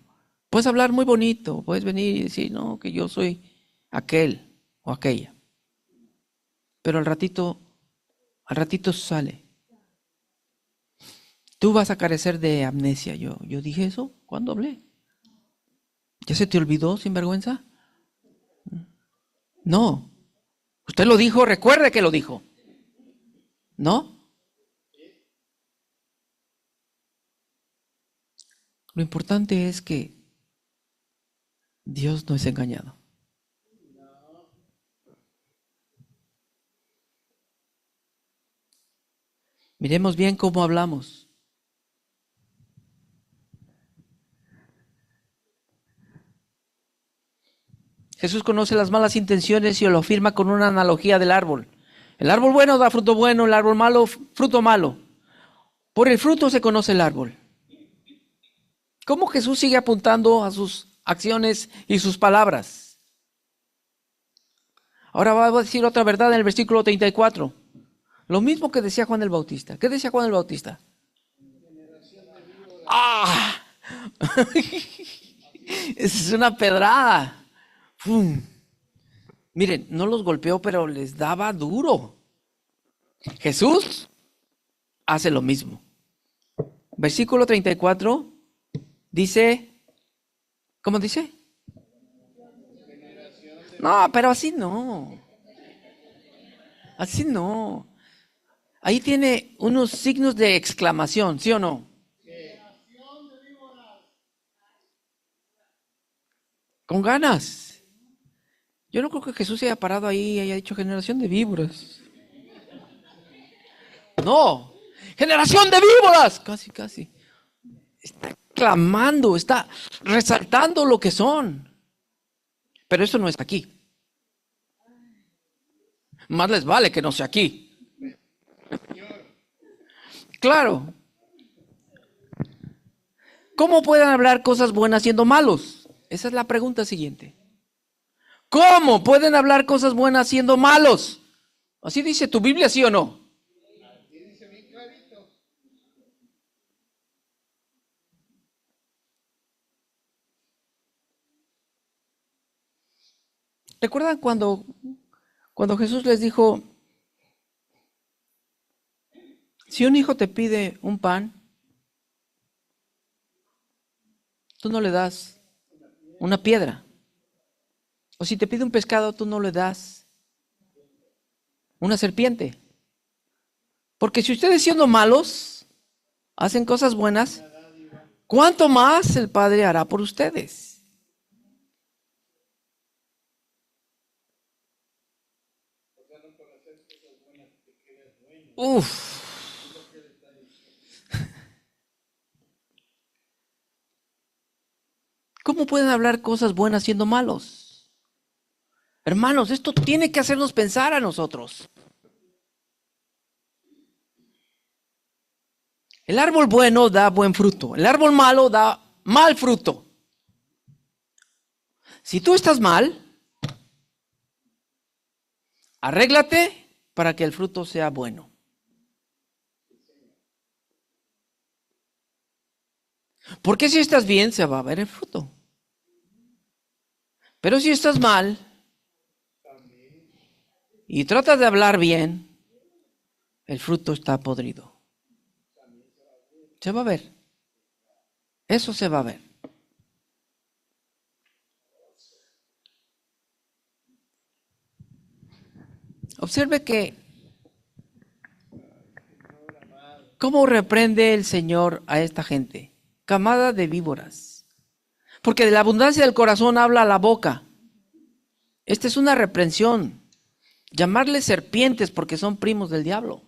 Puedes hablar muy bonito. Puedes venir y decir, no, que yo soy aquel o aquella. Pero al ratito sale. Tú vas a carecer de amnesia. Yo dije eso. ¿Cuándo hablé? ¿Ya se te olvidó, sinvergüenza? No. Usted lo dijo, recuerde que lo dijo. ¿No? Lo importante es que Dios no es engañado. Miremos bien cómo hablamos. Jesús conoce las malas intenciones y lo afirma con una analogía del árbol. El árbol bueno da fruto bueno, el árbol malo, fruto malo. Por el fruto se conoce el árbol. ¿Cómo Jesús sigue apuntando a sus acciones y sus palabras? Ahora va a decir otra verdad en el versículo 34. Lo mismo que decía Juan el Bautista. ¿Qué decía Juan el Bautista? ¡Ah! Es una pedrada. ¡Fum! Miren, no los golpeó, pero les daba duro. Jesús hace lo mismo. Versículo 34 dice, ¿cómo dice? No, pero así no. Así no. Ahí tiene unos signos de exclamación, ¿sí o no? Con ganas. Yo no creo que Jesús se haya parado ahí y haya dicho generación de víboras. No, generación de víboras. Casi, casi. Está clamando, está resaltando lo que son. Pero eso no es aquí. Más les vale que no sea aquí. Claro. ¿Cómo pueden hablar cosas buenas siendo malos? Esa es la pregunta siguiente. ¿Cómo pueden hablar cosas buenas siendo malos? ¿Así dice tu Biblia, sí o no? Así dice bien clarito. ¿Recuerdan cuando Jesús les dijo, si un hijo te pide un pan, tú no le das una piedra? O si te pide un pescado, tú no le das una serpiente. Porque si ustedes siendo malos hacen cosas buenas, ¿cuánto más el Padre hará por ustedes? Uf. ¿Cómo pueden hablar cosas buenas siendo malos? Hermanos, esto tiene que hacernos pensar a nosotros. El árbol bueno da buen fruto. El árbol malo da mal fruto. Si tú estás mal, arréglate para que el fruto sea bueno. Porque si estás bien, se va a ver el fruto. Pero si estás mal y tratas de hablar bien, el fruto está podrido. Se va a ver. Eso se va a ver. Observe que cómo reprende el Señor a esta gente. Camada de víboras. Porque de la abundancia del corazón habla la boca. Esta es una reprensión. Llamarles serpientes porque son primos del diablo.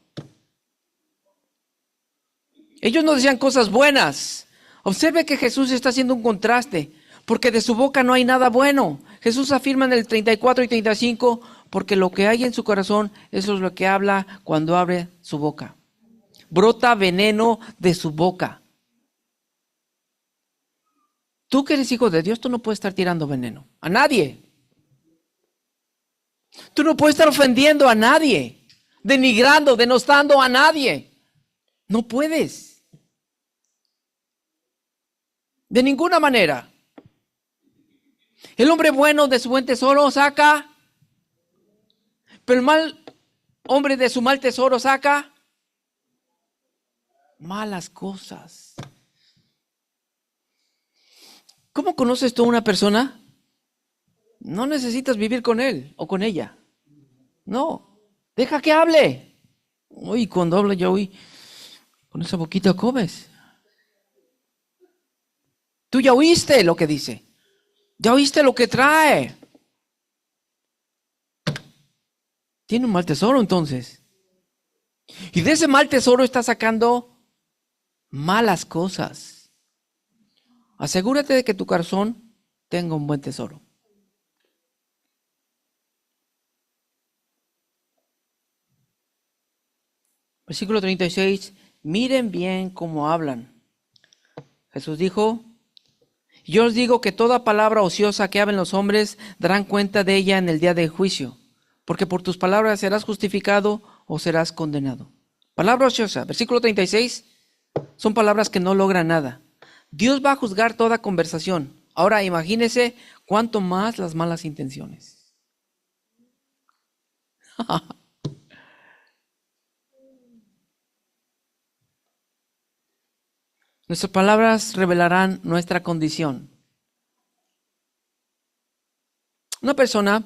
Ellos no decían cosas buenas. Observe que Jesús está haciendo un contraste. Porque de su boca no hay nada bueno. Jesús afirma en el 34 y 35, porque lo que hay en su corazón, eso es lo que habla cuando abre su boca. Brota veneno de su boca. Tú que eres hijo de Dios, tú no puedes estar tirando veneno a nadie. Tú no puedes estar ofendiendo a nadie, denigrando, denostando a nadie. No puedes. De ninguna manera. El hombre bueno de su buen tesoro saca, pero el mal hombre de su mal tesoro saca malas cosas. ¿Cómo conoces tú a una persona? No necesitas vivir con él o con ella. No, deja que hable. Uy, cuando habla ya, uy, con esa boquita comes. Tú ya oíste lo que dice. Ya oíste lo que trae. Tiene un mal tesoro entonces. Y de ese mal tesoro está sacando malas cosas. Asegúrate de que tu corazón tenga un buen tesoro. Versículo 36. Miren bien cómo hablan. Jesús dijo: yo os digo que toda palabra ociosa que hablen los hombres darán cuenta de ella en el día del juicio, porque por tus palabras serás justificado o serás condenado. Palabra ociosa, versículo 36, son palabras que no logran nada. Dios va a juzgar toda conversación. Ahora imagínese cuánto más las malas intenciones. Nuestras palabras revelarán nuestra condición. Una persona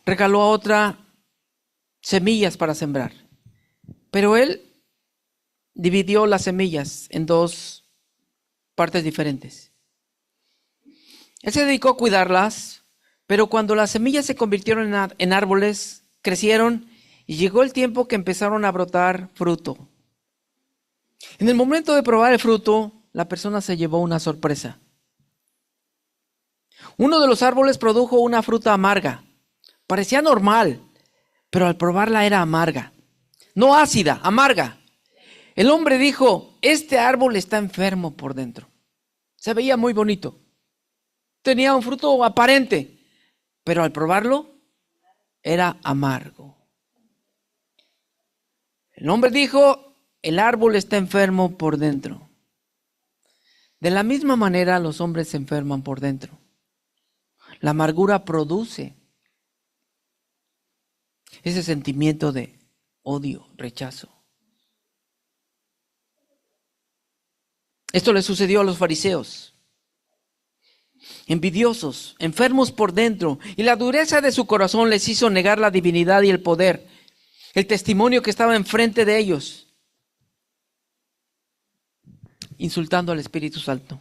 regaló a otra semillas para sembrar, pero él dividió las semillas en dos partes diferentes. Él se dedicó a cuidarlas, pero cuando las semillas se convirtieron en árboles, crecieron y llegó el tiempo que empezaron a brotar fruto. En el momento de probar el fruto, la persona se llevó una sorpresa. Uno de los árboles produjo una fruta amarga. Parecía normal, pero al probarla era amarga. No ácida, amarga. El hombre dijo: este árbol está enfermo por dentro. Se veía muy bonito. Tenía un fruto aparente, pero al probarlo era amargo. El hombre dijo: el árbol está enfermo por dentro. De la misma manera los hombres se enferman por dentro. La amargura produce ese sentimiento de odio, rechazo. Esto le sucedió a los fariseos. Envidiosos, enfermos por dentro, y la dureza de su corazón les hizo negar la divinidad y el poder, el testimonio que estaba enfrente de ellos, insultando al Espíritu Santo.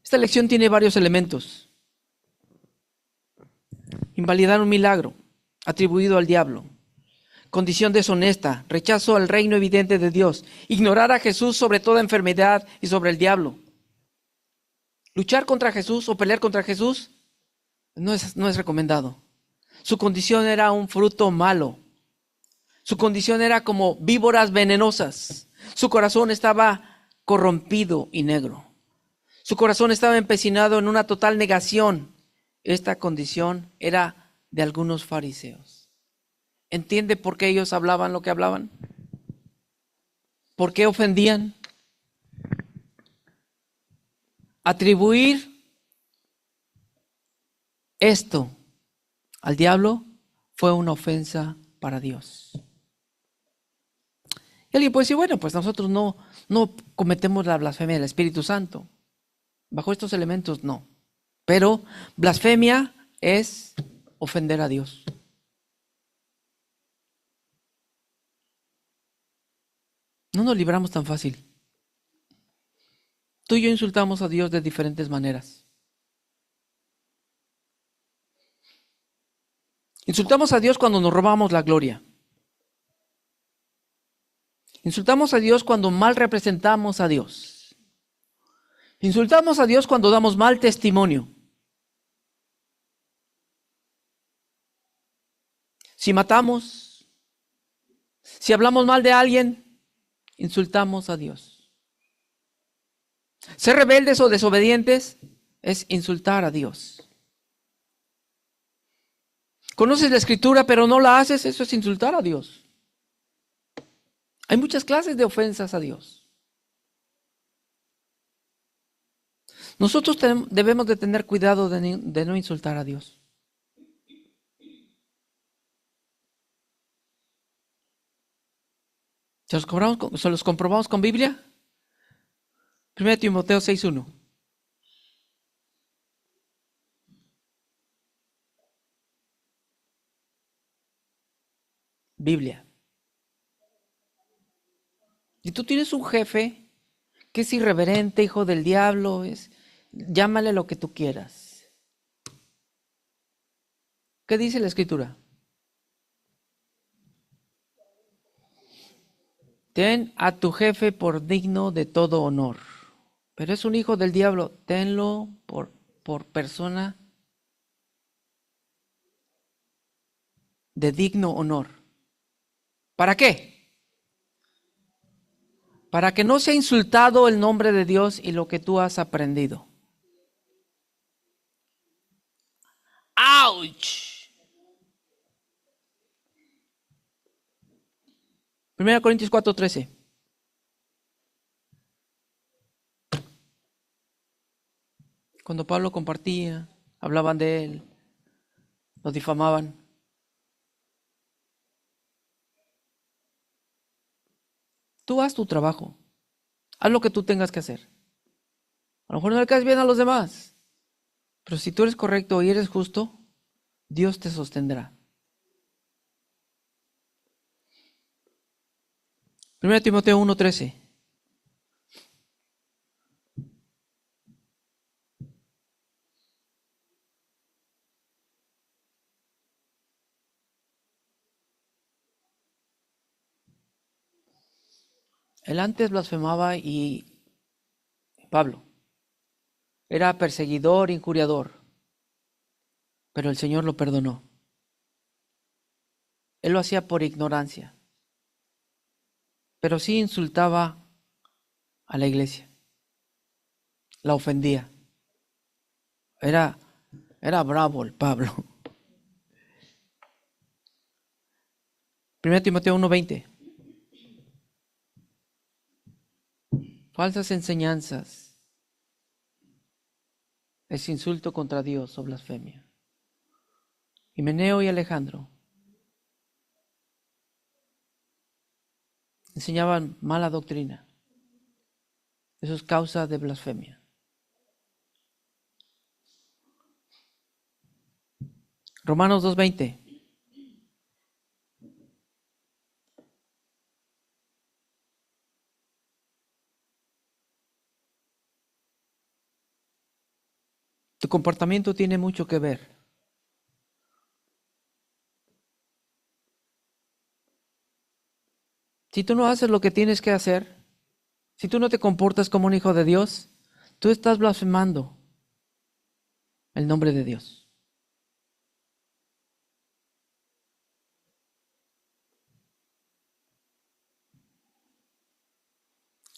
Esta lección tiene varios elementos. Invalidar un milagro atribuido al diablo. Condición deshonesta, rechazo al reino evidente de Dios. Ignorar a Jesús sobre toda enfermedad y sobre el diablo. Luchar contra Jesús o pelear contra Jesús no es recomendado. Su condición era un fruto malo. Su condición era como víboras venenosas. Su corazón estaba corrompido y negro. Su corazón estaba empecinado en una total negación. Esta condición era de algunos fariseos. ¿Entiende por qué ellos hablaban lo que hablaban? ¿Por qué ofendían? Atribuir esto al diablo fue una ofensa para Dios. Y alguien puede decir: bueno, pues nosotros no cometemos la blasfemia del Espíritu Santo. Bajo estos elementos no. Pero blasfemia es ofender a Dios. No nos libramos tan fácil. Tú y yo insultamos a Dios de diferentes maneras. Insultamos a Dios cuando nos robamos la gloria. Insultamos a Dios cuando mal representamos a Dios. Insultamos a Dios cuando damos mal testimonio. Si matamos, si hablamos mal de alguien, insultamos a Dios. Ser rebeldes o desobedientes es insultar a Dios. Conoces la Escritura pero no la haces, eso es insultar a Dios. Hay muchas clases de ofensas a Dios. Nosotros debemos de tener cuidado de no insultar a Dios. ¿Se los comprobamos con Biblia? 1 Timoteo 6:1. Biblia. Si tú tienes un jefe que es irreverente, hijo del diablo, llámale lo que tú quieras. ¿Qué dice la Escritura? Ten a tu jefe por digno de todo honor. Pero es un hijo del diablo, tenlo por persona de digno honor. ¿Para qué? Para que no sea insultado el nombre de Dios y lo que tú has aprendido. ¡Auch! 1 Corintios 4:13. Cuando Pablo compartía, hablaban de él, lo difamaban. Tú haz tu trabajo, haz lo que tú tengas que hacer. A lo mejor no le caes bien a los demás, pero si tú eres correcto y eres justo, Dios te sostendrá. 1 Timoteo 1:13. Él antes blasfemaba y Pablo era perseguidor, injuriador, pero el Señor lo perdonó. Él lo hacía por ignorancia, pero sí insultaba a la iglesia, la ofendía. Era bravo el Pablo. 1 Timoteo 1:20. Falsas enseñanzas es insulto contra Dios o blasfemia. Himeneo y Alejandro enseñaban mala doctrina. Eso es causa de blasfemia. Romanos 2:20. Tu comportamiento tiene mucho que ver. Si tú no haces lo que tienes que hacer, si tú no te comportas como un hijo de Dios, tú estás blasfemando el nombre de Dios.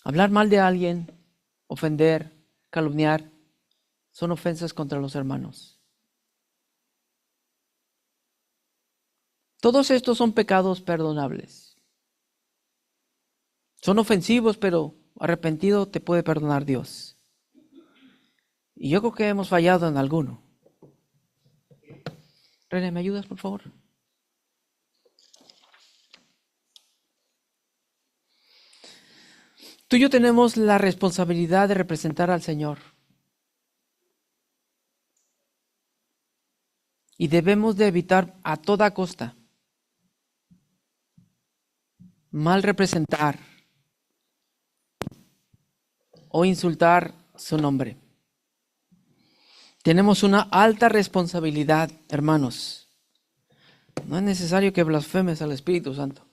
Hablar mal de alguien, ofender, calumniar, son ofensas contra los hermanos. Todos estos son pecados perdonables. Son ofensivos, pero arrepentido te puede perdonar Dios. Y yo creo que hemos fallado en alguno. René, ¿me ayudas, por favor? Tú y yo tenemos la responsabilidad de representar al Señor. Y debemos de evitar a toda costa mal representar o insultar su nombre. Tenemos una alta responsabilidad, hermanos. No es necesario que blasfemes al Espíritu Santo.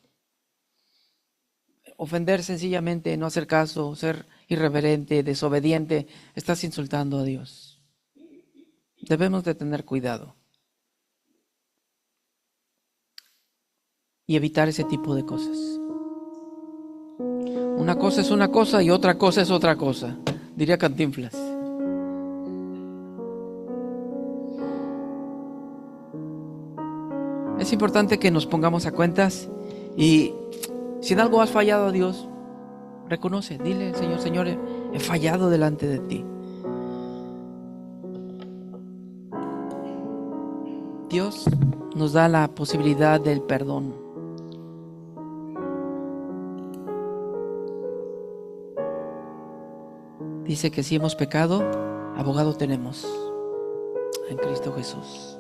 Ofender sencillamente, no hacer caso, ser irreverente, desobediente, estás insultando a Dios. Debemos de tener cuidado y evitar ese tipo de cosas. Una cosa es una cosa y otra cosa es otra cosa, diría Cantinflas. Es importante que nos pongamos a cuentas y si en algo has fallado a Dios, reconoce, dile, Señor, he fallado delante de ti. Dios nos da la posibilidad del perdón. Dice que si hemos pecado, abogado tenemos en Cristo Jesús.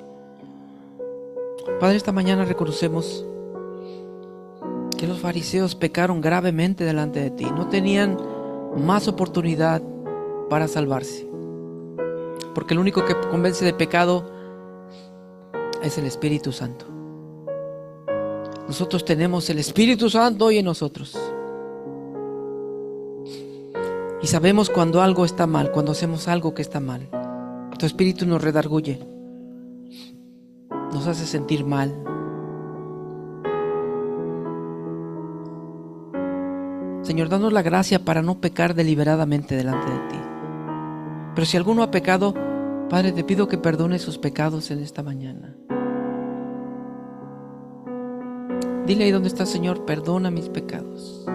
Padre, esta mañana reconocemos que los fariseos pecaron gravemente delante de ti. No tenían más oportunidad para salvarse, porque el único que convence de pecado es el Espíritu Santo. Nosotros tenemos el Espíritu Santo hoy en nosotros. Y sabemos cuando algo está mal, cuando hacemos algo que está mal. Tu Espíritu nos redarguye, nos hace sentir mal. Señor, danos la gracia para no pecar deliberadamente delante de ti. Pero si alguno ha pecado, Padre, te pido que perdone sus pecados en esta mañana. Dile ahí donde está, Señor, perdona mis pecados.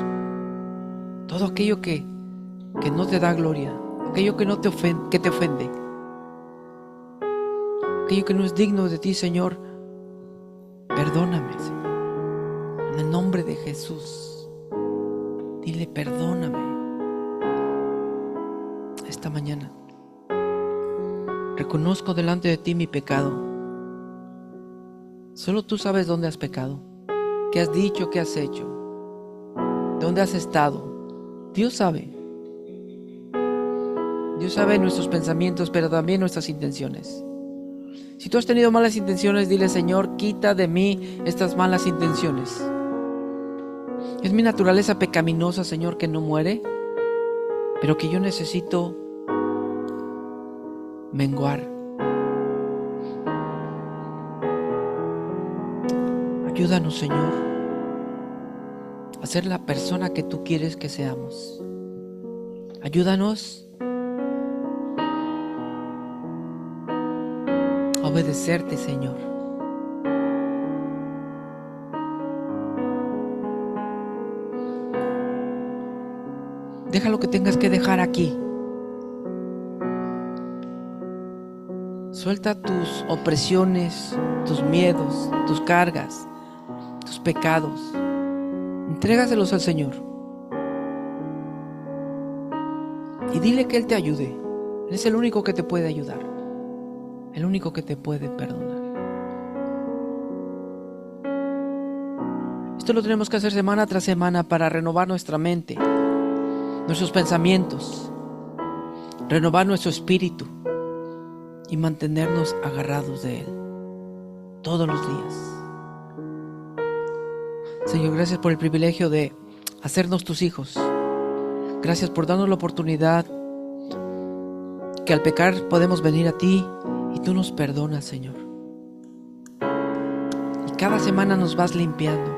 Todo aquello que no te da gloria, aquello que te ofende, aquello que no es digno de ti, Señor, perdóname, Señor. En el nombre de Jesús, dile perdóname esta mañana. Reconozco delante de ti mi pecado. Solo tú sabes dónde has pecado, qué has dicho, qué has hecho, dónde has estado. Dios sabe. Dios sabe nuestros pensamientos, pero también nuestras intenciones. Si tú has tenido malas intenciones, dile, Señor, quita de mí estas malas intenciones. Es mi naturaleza pecaminosa, Señor, que no muere, pero que yo necesito menguar. Ayúdanos, Señor, a ser la persona que tú quieres que seamos. Ayúdanos a obedecerte, Señor. Deja lo que tengas que dejar aquí. Suelta tus opresiones, tus miedos, tus cargas, tus pecados. Entrégaselos al Señor. Y dile que Él te ayude. Él es el único que te puede ayudar. El único que te puede perdonar. Esto lo tenemos que hacer semana tras semana para renovar nuestra mente, nuestros pensamientos, renovar nuestro espíritu y mantenernos agarrados de Él todos los días. Señor, gracias por el privilegio de hacernos tus hijos. Gracias por darnos la oportunidad que al pecar podemos venir a ti y tú nos perdonas, Señor. Y cada semana nos vas limpiando,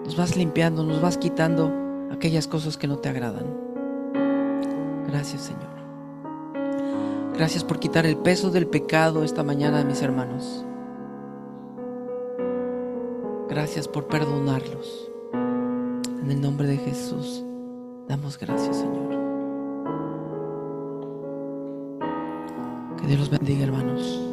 nos vas quitando aquellas cosas que no te agradan. Gracias, Señor. Gracias por quitar el peso del pecado esta mañana de mis hermanos. Gracias por perdonarlos. En el nombre de Jesús, damos gracias, Señor. Que Dios los bendiga, hermanos.